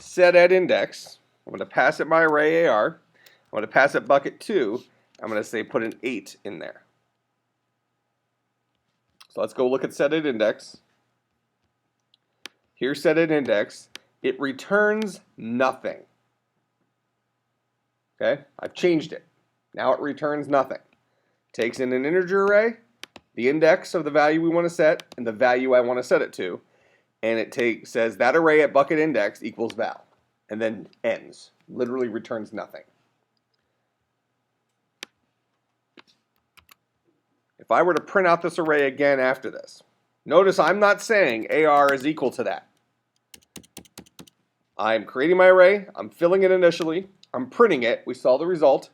set at index. I'm going to pass it my array AR. I'm going to pass it bucket 2. I'm going to say put an 8 in there. So let's go look at set at index. Here's set at index. It returns nothing. Okay, I've changed it. Now it returns nothing. Takes in an integer array, the index of the value we want to set, and the value I want to set it to, and it says that array at bucket index equals val, and then ends. Literally returns nothing. If I were to print out this array again after this, notice I'm not saying AR is equal to that. I'm creating my array, I'm filling it initially, I'm printing it, we saw the result.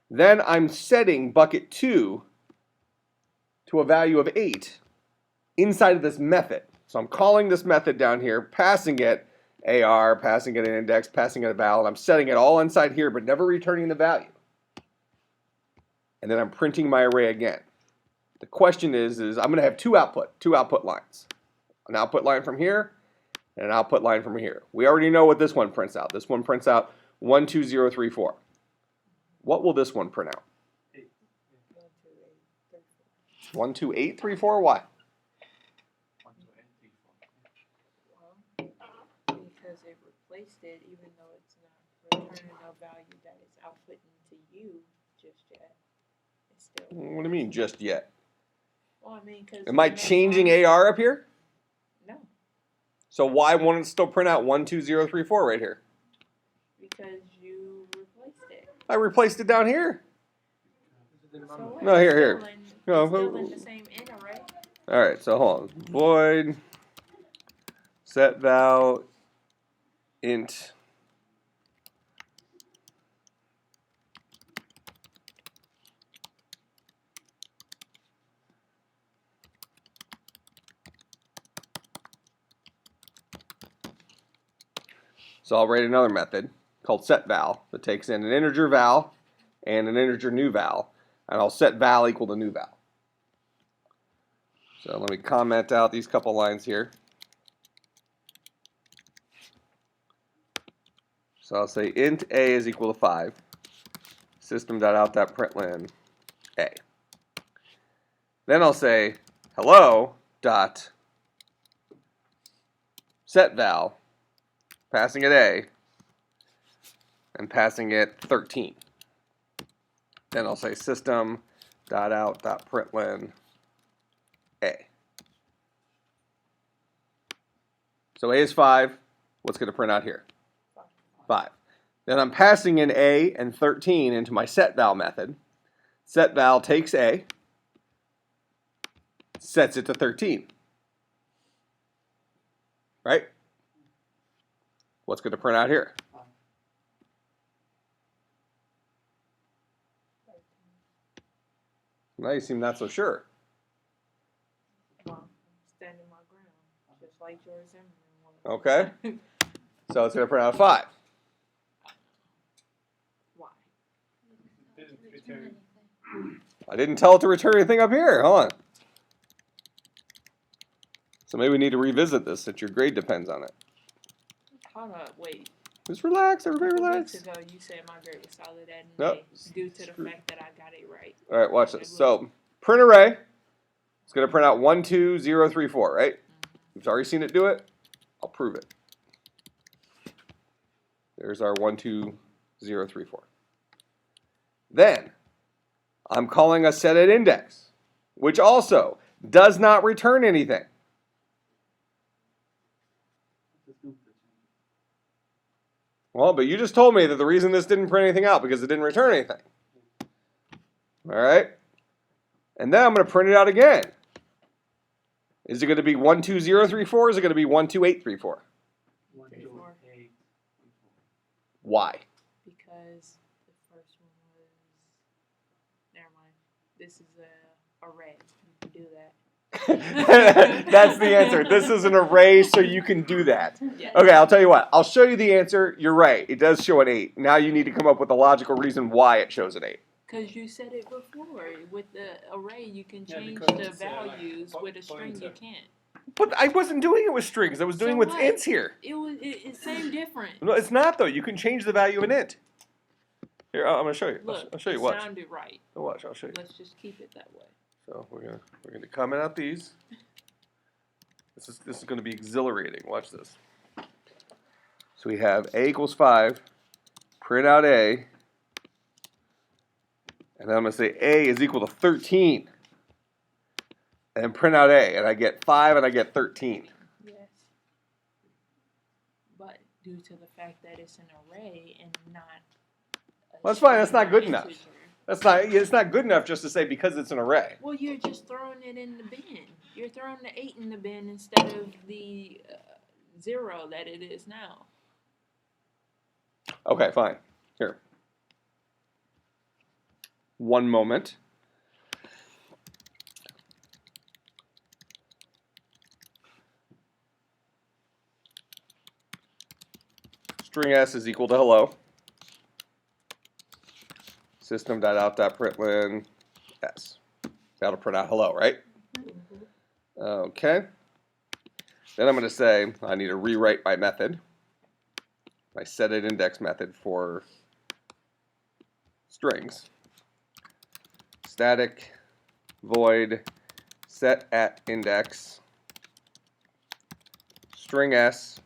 Then I'm setting bucket 2 to a value of 8 inside of this method. So I'm calling this method down here, passing it AR, passing it an index, passing it a val, and I'm setting it all inside here, but never returning the value. And then I'm printing my array again. The question is I'm going to have two output lines. An output line from here and an output line from here. We already know what this one prints out. This one prints out 1, 2, 0, 3, 4. What will this one print out? 1, 2, 8, 3, 4. Why? 1, 2, 8, 3, 4. Well, because it replaced it, even though it's not returning no value that it's outputting to you just yet. It's still. What do you mean just yet? Well, I mean, because. Am I changing AR up here? No, So why won't it still print out 1, 2, 0, 3, 4 right here? because you replaced it. I replaced it down here. So what? No, here, It's here. still in- No, it's still in the same in array. All right, so hold on. Void set val int So I'll write another method called setVal that takes in an integer val and an integer new val, and I'll set val equal to new val. So let me comment out these couple lines here. So I'll say int a is equal to 5, system.out.println a. Then I'll say hello dot set val, passing it a, and passing it 13. Then I'll say system.out.println a. So a is 5. What's going to print out here? 5. Then I'm passing in a and 13 into my setVal method. SetVal takes a, sets it to 13. Right? What's going to print out here? Now you seem not so sure. Well, I'm standing my ground, just like George Zimmerman was. Okay. So it's going to print out 5. Why? Didn't return. I didn't tell it to return anything up here. Hold on. So maybe we need to revisit this since your grade depends on it. Hold up, wait. Just relax, everybody A couple relax. weeks ago, you said my grade was solid at an Nope. A due to the fact that I got it right. All right, watch this. So print array. It's going to print out 1, 2, 0, 3, 4, right? You've already seen it do it. I'll prove it. There's our 1, 2, 0, 3, 4. Then I'm calling a set at index, which also does not return anything. Just do the change. Well, but you just told me that the reason this didn't print anything out because it didn't return anything. All right? And then I'm going to print it out again. Is it going to be 12034 or is it going to be 12834? 1, 2, 3, 4. 8, 4. Why? Because the first one was. Never mind. This is a array. You can do that. That's the answer. This is an array, so you can do that. Yeah. Okay, I'll tell you what. I'll show you the answer. You're right. It does show an 8. Now you need to come up with a logical reason why it shows an 8. Because you said it before. With the array, you can Yeah, change because the it's, values. like, With a string, you pointer. can't. But I wasn't doing it with strings. I was doing So with what? ints here. It's same different. No, it's not, though. You can change the value of an int. Here, I'm going to show you. Look, I'll show you. it Watch. sounded right. Watch. I'll show you. Let's just keep it that way. So we're gonna comment out these. This is gonna be exhilarating. Watch this. So we have a equals 5. Print out a, and then I'm gonna say a is equal to 13, and print out a, and I get 5 and I get 13. Yes. But due to the fact that it's an array and not. Well, that's fine. That's not good integer. enough. It's not good enough just to say because it's an array. Well, you're just throwing it in the bin. You're throwing the 8 in the bin instead of the 0 that it is now. Okay, fine. Here. One moment. String s is equal to hello. System.out.println s. That'll print out hello, right? Okay. Then I'm going to say I need to rewrite my method, my setAtIndex method for strings. Static void setAtIndex string s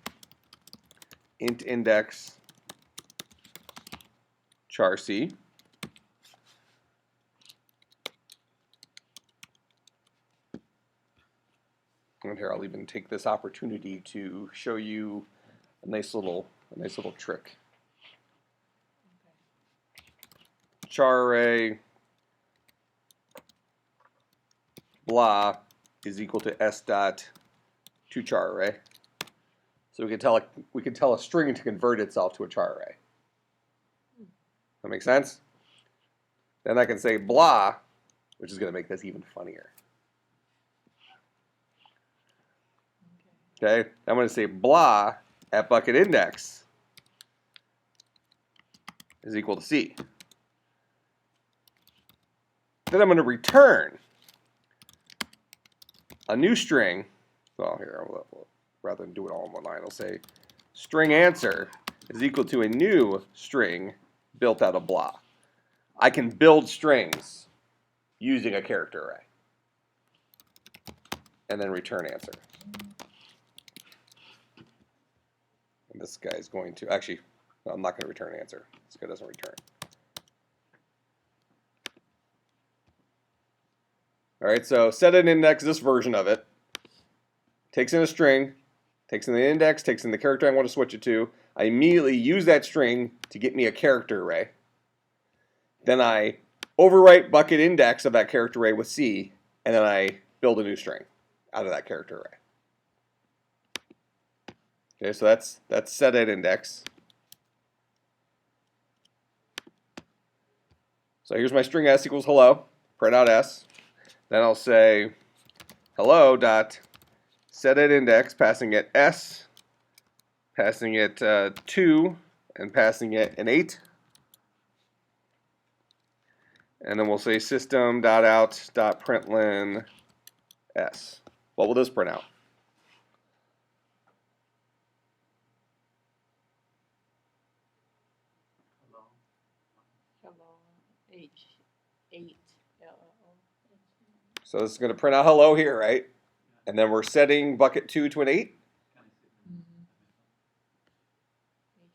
int index char c. And here I'll even take this opportunity to show you a nice little trick. Char array blah is equal to s dot to char array. So we can tell a string to convert itself to a char array. That makes sense? Then I can say blah, which is going to make this even funnier. Okay, I'm going to say blah at bucket index is equal to C. Then I'm going to return a new string. Well, here, rather than do it all in one line, I'll say string answer is equal to a new string built out of blah. I can build strings using a character array and then return answer. And this guy is going to, actually, no, I'm not going to return answer. This guy doesn't return. All right, so setAtIndex, this version of it, takes in a string, takes in the index, takes in the character I want to switch it to. I immediately use that string to get me a character array. Then I overwrite bucket index of that character array with C, and then I build a new string out of that character array. Okay, so that's setAtIndex. So here's my string s equals hello, print out s. Then I'll say hello dot setAtIndex, passing it s, passing it 2, and passing it an 8. And then we'll say system.out.println s. What will this print out? Hello. Hello, H8 LLO. So this is going to print out hello here, right? And then we're setting bucket 2 to an 8. Can I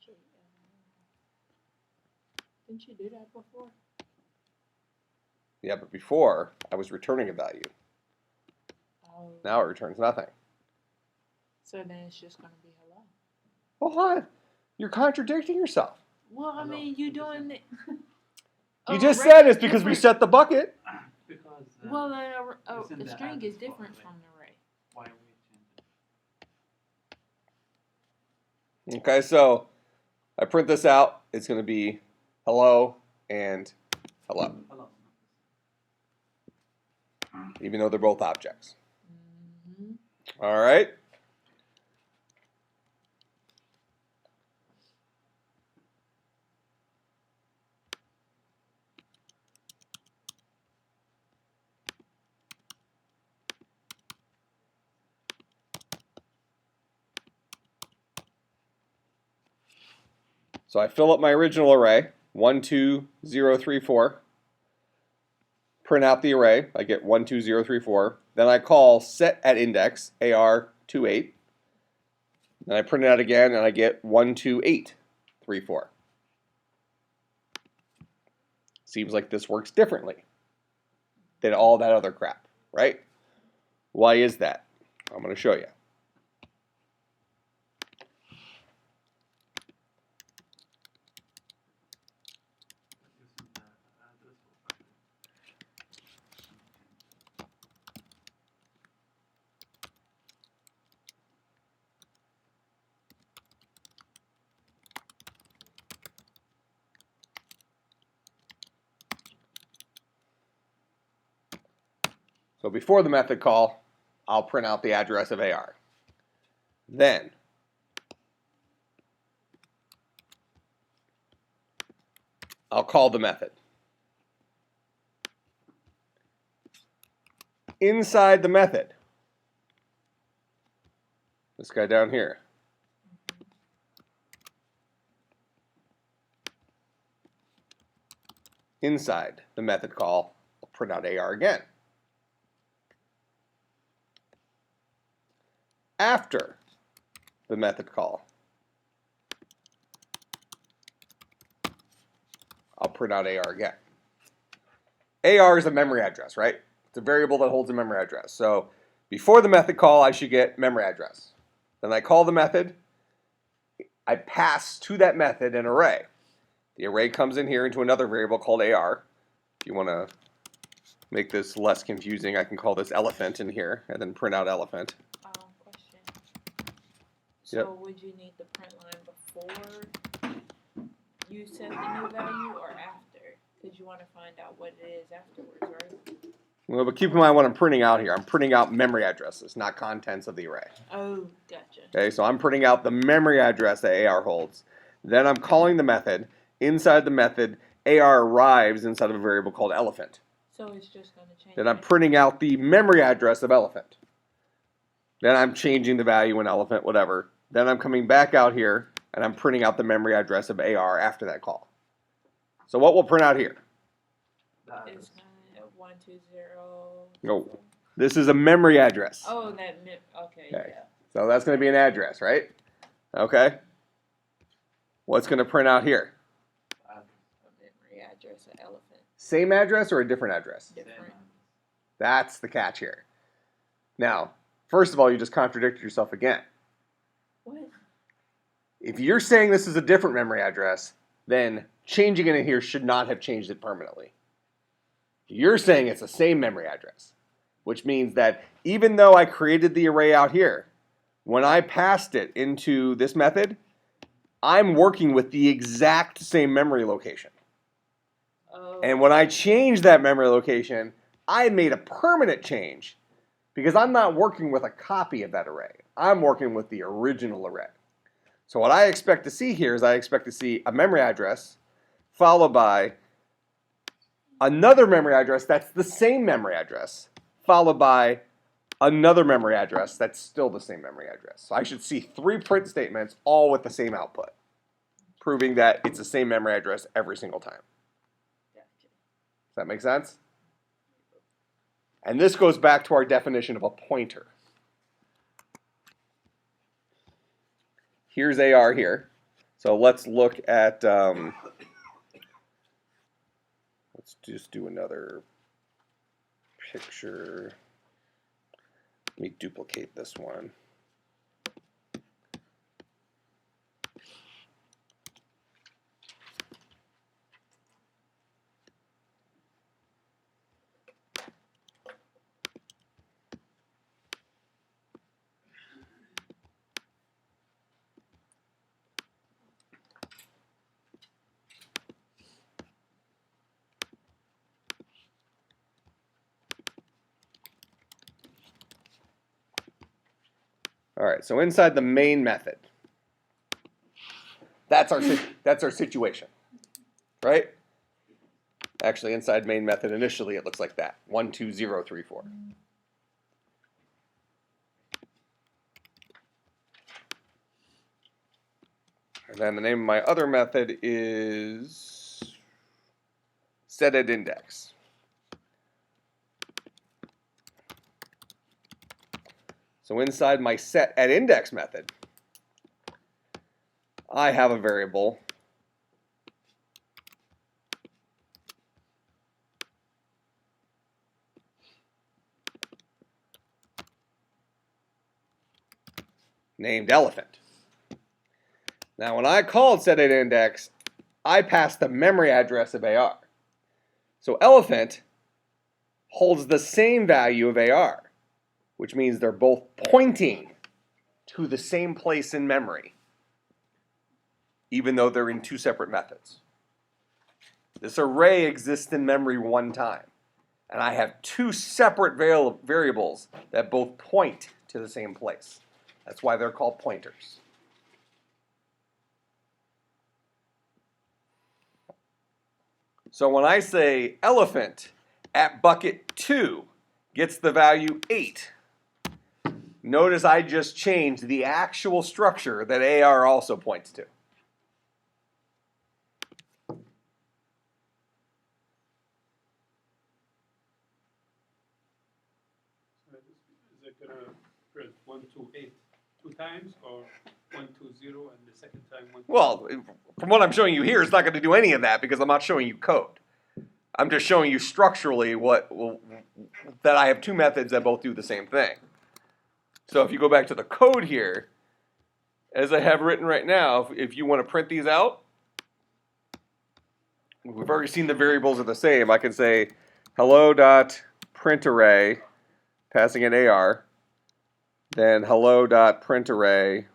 see them? H8 LLO. Didn't you do that before? Yeah, but before, I was returning a value. Oh. Now it returns nothing. So then it's just gonna be hello. Hold on. You're contradicting yourself. Well, I Hello. mean, you doing it. You just said it's because we set the bucket. Because Well, it's in a the string is address different book, from an array. why are we changing? Okay, so I print this out. It's going to be hello and hello, Hello. even though they're both objects. Mm-hmm. All right. So I fill up my original array, 1, 2, 0, 3, 4. Print out the array. I get 1, 2, 0, 3, 4. Then I call set at index, AR28. Then I print it out again, and I get 1, 2, 8, 3, 4. Seems like this works differently than all that other crap, right? Why is that? I'm going to show you. Using the address book. So before the method call, I'll print out the address of AR. Then I'll call the method. Inside the method, this guy down here, inside the method call, I'll print out AR again. After the method call, I'll print out AR again. AR is a memory address, right? It's a variable that holds a memory address. So before the method call, I should get memory address. Then I call the method. I pass to that method an array. The array comes in here into another variable called AR. If you want to make this less confusing, I can call this elephant in here and then print out elephant. Question. So would you need the print line before you set the new value or after? Because you want to find out what it is afterwards, right? Well, but keep in mind what I'm printing out here. I'm printing out memory addresses, not contents of the array. Oh, gotcha. Okay, so I'm printing out the memory address that AR holds. Then I'm calling the method. Inside the method, AR arrives inside of a variable called elephant. So it's just going to change. Then I'm printing out the memory address of elephant. Then I'm changing the value in elephant, whatever. Then I'm coming back out here, and I'm printing out the memory address of AR after that call. So what will print out here? It's 120. No. This is a memory address. Oh, okay, Okay. yeah. So that's going to be an address, right? Okay. What's going to print out here? A memory address of elephant. Same address or a different address? Different. That's the catch here. Now, first of all, you just contradicted yourself again. What? If you're saying this is a different memory address, then changing it in here should not have changed it permanently. You're saying it's the same memory address, which means that even though I created the array out here, when I passed it into this method, I'm working with the exact same memory location. Oh. And when I changed that memory location, I made a permanent change because I'm not working with a copy of that array. I'm working with the original array. So what I expect to see here is I expect to see a memory address followed by another memory address that's the same memory address, followed by another memory address that's still the same memory address. So I should see 3 print statements all with the same output, proving that it's the same memory address every single time. Gotcha. Does that make sense? And this goes back to our definition of a pointer. Here's AR here. So let's look at, let's just do another picture. Let me duplicate this one. All right, so inside the main method, that's our situation, right? Actually, inside main method initially, it looks like that: 1, 2, 0, 3, 4. And then the name of my other method is setAtIndex. So inside my setAtIndex method, I have a variable named elephant. Now, when I called setAtIndex, I passed the memory address of AR. So elephant holds the same value of AR, which means they're both pointing to the same place in memory, even though they're in two separate methods. This array exists in memory one time, and I have two separate variables that both point to the same place. That's why they're called pointers. So when I say elephant at bucket 2 gets the value 8, notice I just changed the actual structure that AR also points to. Is it gonna print 1, 2, 8 two times, or 1, 2, 0, and the second time 1, 2, Well, from what I'm showing you here, it's not going to do any of that because I'm not showing you code. I'm just showing you structurally that I have two methods that both do the same thing. So if you go back to the code here, as I have written right now, if you want to print these out, we've already seen the variables are the same. I can say hello.printArray, passing in AR, then hello.printArray,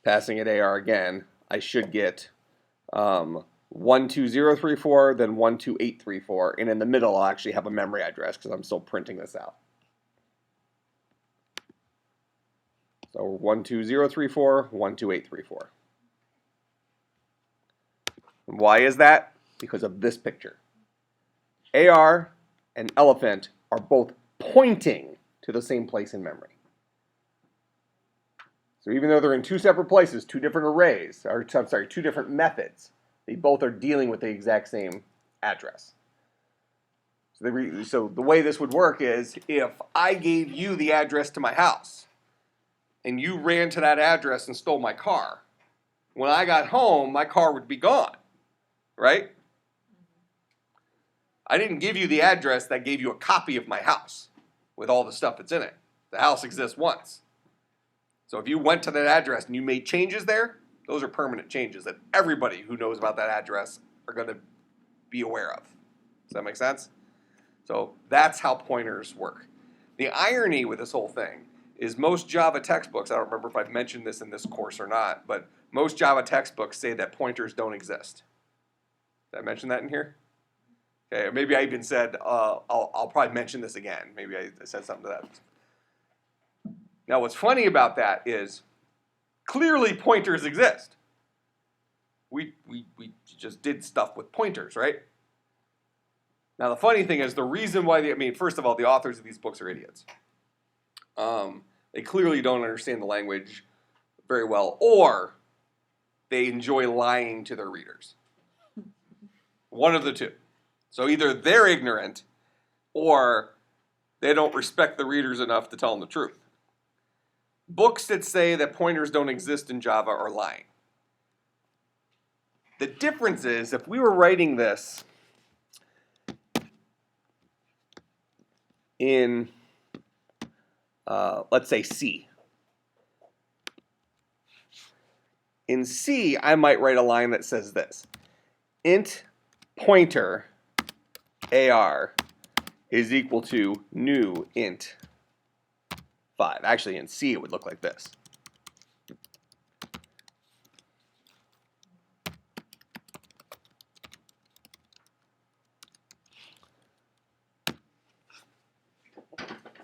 passing it AR again. I should get 12034, then 12834, and in the middle I'll actually have a memory address because I'm still printing this out. So 12034, 12834. Why is that? Because of this picture. AR and elephant are both pointing to the same place in memory. So even though they're in two separate places, two different arrays, or I'm sorry, two different methods, they both are dealing with the exact same address. So the way this would work is if I gave you the address to my house and you ran to that address and stole my car, when I got home, my car would be gone, right? I didn't give you the address that gave you a copy of my house with all the stuff that's in it. The house exists once. So if you went to that address and you made changes there, those are permanent changes that everybody who knows about that address are going to be aware of. Does that make sense? So that's how pointers work. The irony with this whole thing is most Java textbooks, I don't remember if I've mentioned this in this course or not, but most Java textbooks say that pointers don't exist. Did I mention that in here? Okay, or maybe I even said, I'll probably mention this again. Maybe I said something to that. Now, what's funny about that is clearly pointers exist. We just did stuff with pointers, right? Now, the funny thing is the reason why, first of all, the authors of these books are idiots. They clearly don't understand the language very well, or they enjoy lying to their readers. One of the two. So either they're ignorant, or they don't respect the readers enough to tell them the truth. Books that say that pointers don't exist in Java are lying. The difference is if we were writing this in, let's say C. In C, I might write a line that says this. Int pointer AR is equal to new int 5. Actually, in C, it would look like this.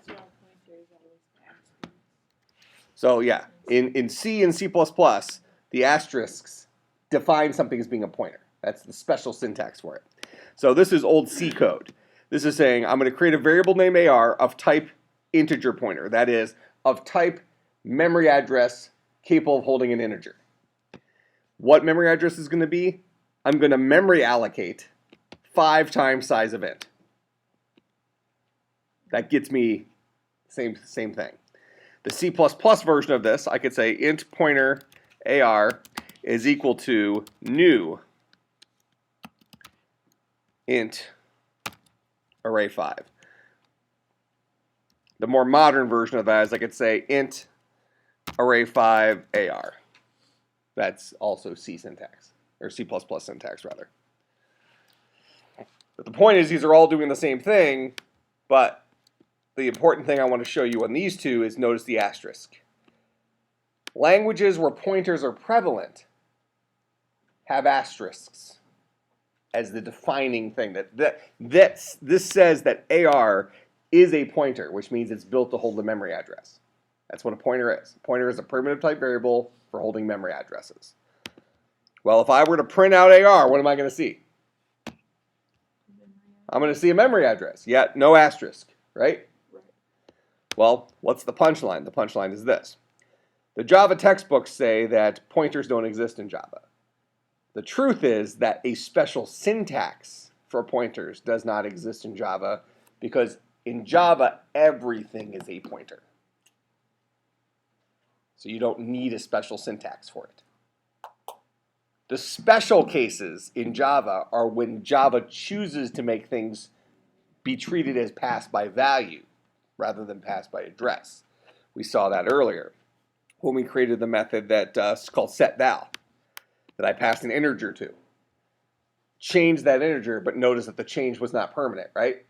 So our pointer is always the asterisk. So yeah, in C and C++, the asterisks define something as being a pointer. That's the special syntax for it. So this is old C code. This is saying I'm going to create a variable named AR of type integer pointer. That is, of type memory address capable of holding an integer. What memory address is going to be? I'm going to memory allocate 5 times size of int. That gets me same thing. The C++ version of this, I could say int pointer AR is equal to new int array 5. The more modern version of that is I could say int array 5 AR. That's also C syntax, or C++ syntax rather. But the point is these are all doing the same thing, but the important thing I want to show you on these two is notice the asterisk. Languages where pointers are prevalent have asterisks as the defining thing. This says that AR is a pointer, which means it's built to hold the memory address. That's what a pointer is. A pointer is a primitive type variable for holding memory addresses. Well, if I were to print out AR, what am I going to see? I'm going to see a memory address, yet no asterisk, right? Well, what's the punchline? The punchline is this. The Java textbooks say that pointers don't exist in Java. The truth is that a special syntax for pointers does not exist in Java because in Java, everything is a pointer. So you don't need a special syntax for it. The special cases in Java are when Java chooses to make things be treated as passed by value rather than passed by address. We saw that earlier when we created the method that's called setVal that I passed an integer to. Change that integer, but notice that the change was not permanent, right?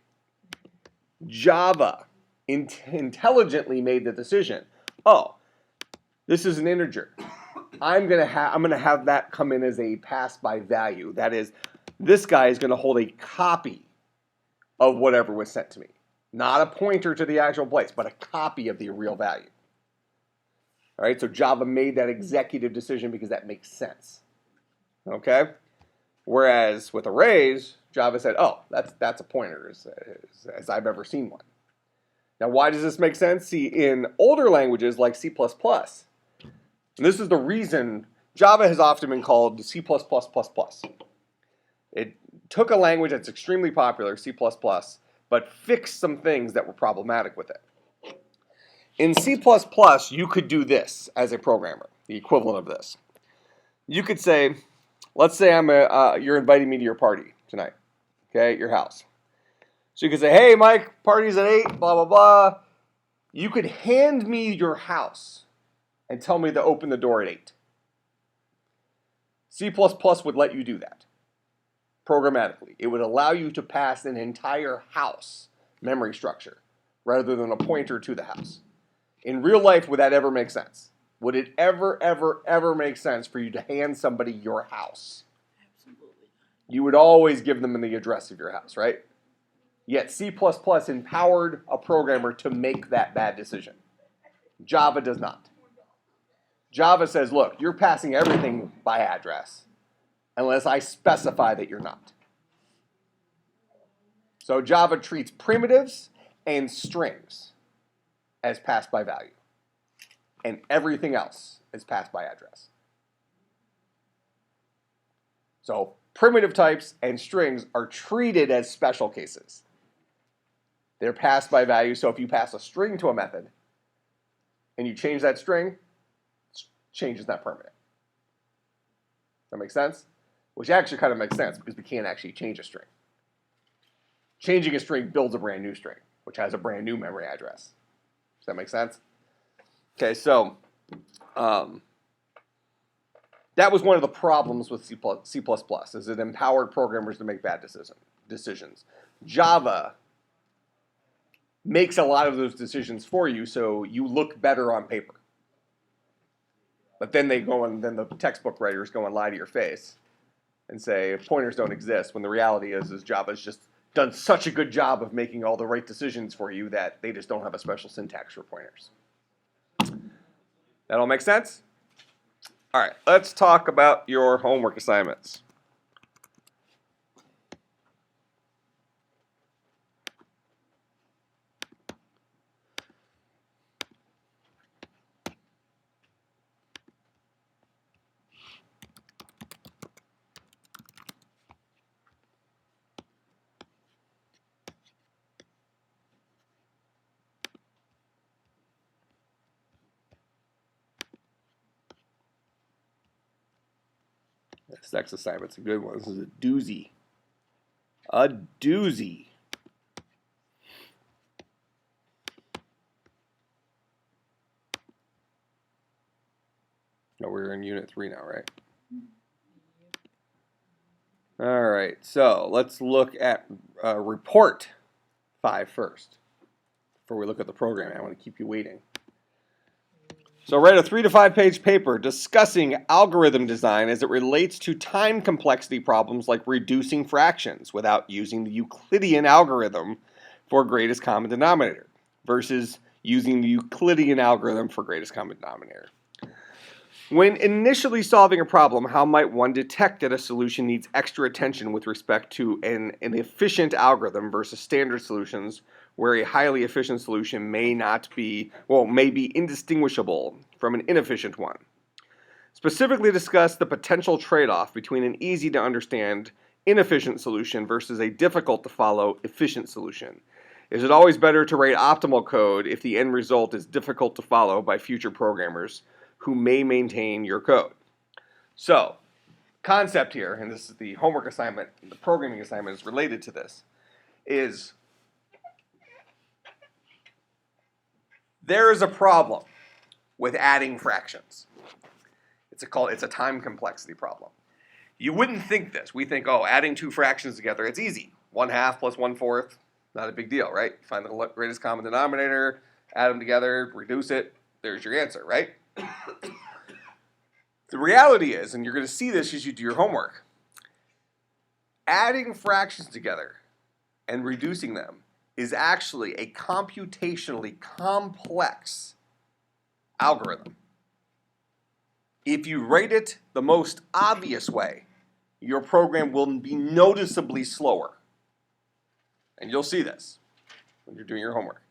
Java intelligently made the decision, oh, this is an integer. I'm gonna have that come in as a pass by value. That is, this guy is gonna hold a copy of whatever was sent to me. Not a pointer to the actual place, but a copy of the real value. All right, so Java made that executive decision because that makes sense. Okay? Whereas with arrays, Java said, oh, that's a pointer as I've ever seen one. Now, why does this make sense? See, in older languages like C++, and this is the reason Java has often been called C++++. It took a language that's extremely popular, C++, but fixed some things that were problematic with it. In C++, you could do this as a programmer, the equivalent of this. You could say, let's say you're inviting me to your party tonight, okay, at your house. So you could say, hey, Mike, party's at 8, blah, blah, blah. You could hand me your house and tell me to open the door at 8. C++ would let you do that programmatically. It would allow you to pass an entire house memory structure rather than a pointer to the house. In real life, would that ever make sense? Would it ever make sense for you to hand somebody your house? Absolutely. You would always give them the address of your house, right? Yet C++ empowered a programmer to make that bad decision. Java does not. Java says, look, you're passing everything by address unless I specify that you're not. So Java treats primitives and strings as passed by value, and everything else is passed by address. So primitive types and strings are treated as special cases. They're passed by value, so if you pass a string to a method and you change that string, change is not permanent. That make sense? which actually kind of makes sense because we can't actually change a string. Changing a string builds a brand new string, which has a brand new memory address. Does that make sense? Okay, so that was one of the problems with C++, is it empowered programmers to make bad decisions. Java makes a lot of those decisions for you, so you look better on paper. But then then the textbook writers go and lie to your face and say pointers don't exist, when the reality is Java's just done such a good job of making all the right decisions for you that they just don't have a special syntax for pointers. That all make sense? All right, let's talk about your homework assignments. This next assignment's a good one. This is a doozy. A doozy. No, we're in Unit 3 now, right? All right, so let's look at Report 5 first. Before we look at the program, I want to keep you waiting. So write a 3 to 5 page paper discussing algorithm design as it relates to time complexity problems like reducing fractions without using the Euclidean algorithm for greatest common denominator versus using the Euclidean algorithm for greatest common denominator. When initially solving a problem, how might one detect that a solution needs extra attention with respect to an efficient algorithm versus standard solutions where a highly efficient solution may be indistinguishable from an inefficient one? Specifically discuss the potential trade-off between an easy to understand inefficient solution versus a difficult to follow efficient solution. Is it always better to write optimal code if the end result is difficult to follow by future programmers who may maintain your code? So, concept here, and this is the homework assignment, the programming assignment is related to this, is there is a problem with adding fractions. It's a time complexity problem. You wouldn't think this. We think, oh, adding two fractions together, it's easy. 1/2 plus 1/4, not a big deal, right? Find the greatest common denominator, add them together, reduce it, there's your answer, right? The reality is, and you're going to see this as you do your homework, adding fractions together and reducing them is actually a computationally complex algorithm. If you write it the most obvious way, your program will be noticeably slower. And you'll see this when you're doing your homework.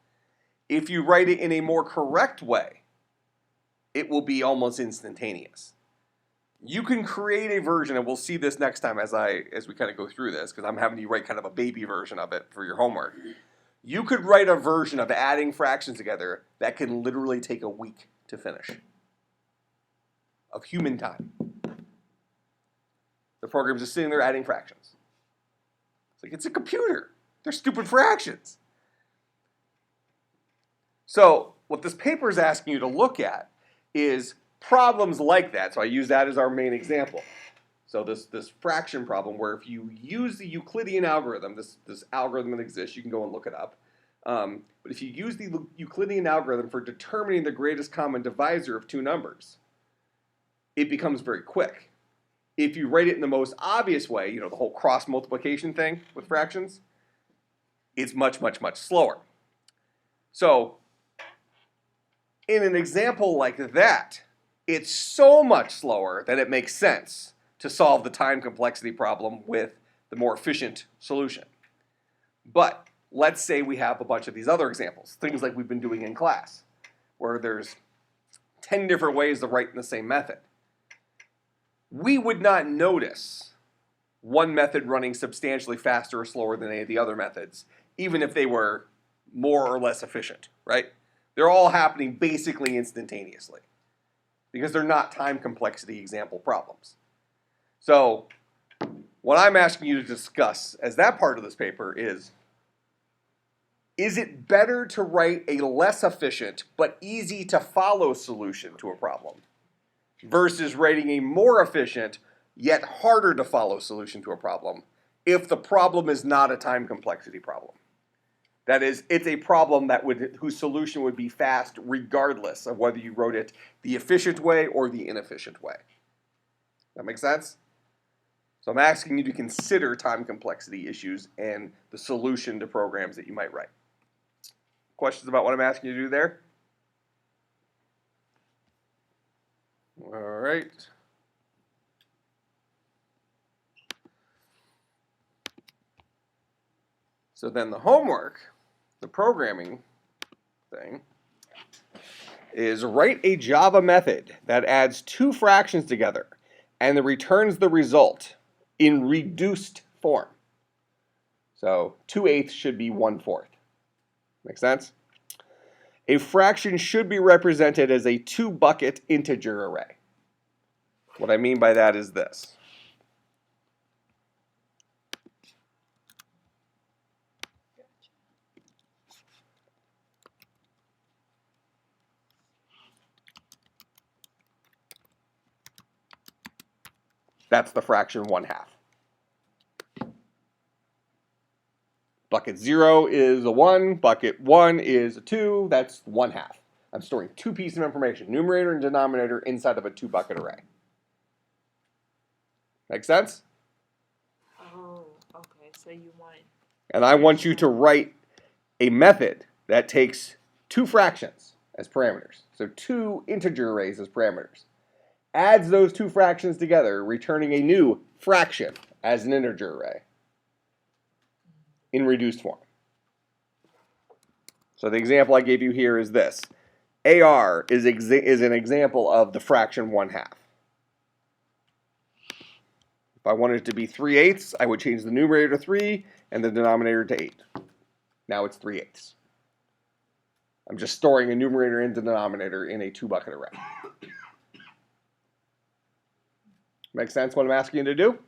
If you write it in a more correct way, it will be almost instantaneous. You can create a version, and we'll see this next time as we kind of go through this, because I'm having you write kind of a baby version of it for your homework. You could write a version of adding fractions together that can literally take a week to finish of human time. The program's just sitting there adding fractions. It's like, it's a computer. They're stupid fractions. So what this paper is asking you to look at is problems like that. So I use that as our main example. So this fraction problem where if you use the Euclidean algorithm, this algorithm that exists, you can go and look it up. But if you use the Euclidean algorithm for determining the greatest common divisor of two numbers, it becomes very quick. If you write it in the most obvious way, you know, the whole cross multiplication thing with fractions, it's much, much, much slower. So in an example like that, it's so much slower that it makes sense to solve the time complexity problem with the more efficient solution. But let's say we have a bunch of these other examples, things like we've been doing in class, where there's 10 different ways to write in the same method. We would not notice one method running substantially faster or slower than any of the other methods, even if they were more or less efficient, right? They're all happening basically instantaneously because they're not time complexity example problems. So What I'm asking you to discuss as that part of this paper is it better to write a less efficient but easy to follow solution to a problem versus writing a more efficient yet harder to follow solution to a problem if the problem is not a time complexity problem? That is, it's a problem whose solution would be fast regardless of whether you wrote it the efficient way or the inefficient way. That make sense? So I'm asking you to consider time complexity issues and the solution to programs that you might write. Questions about what I'm asking you to do there? All right. So then the homework, the programming thing, is write a Java method that adds two fractions together and then returns the result in reduced form. So 2/8 should be 1/4. Make sense? A fraction should be represented as a 2-bucket integer array. What I mean by that is this. That's the fraction 1/2. Bucket 0 is a 1, bucket 1 is a 2, that's 1/2. I'm storing two pieces of information, numerator and denominator, inside of a 2-bucket array. Make sense? Oh, okay. So you want. And I want you to write a method that takes two fractions as parameters, so two integer arrays as parameters, adds those two fractions together, returning a new fraction as an integer array in reduced form. So the example I gave you here is this. AR is an example of the fraction 1/2. If I wanted it to be 3/8, I would change the numerator to 3 and the denominator to 8. Now it's 3/8. I'm just storing a numerator and denominator in a 2-bucket array. Make sense what I'm asking you to do?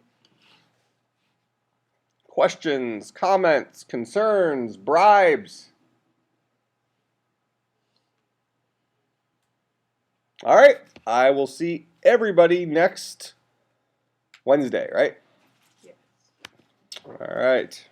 Questions, comments, concerns, bribes? All right, I will see everybody next Wednesday, right? Yes. All right.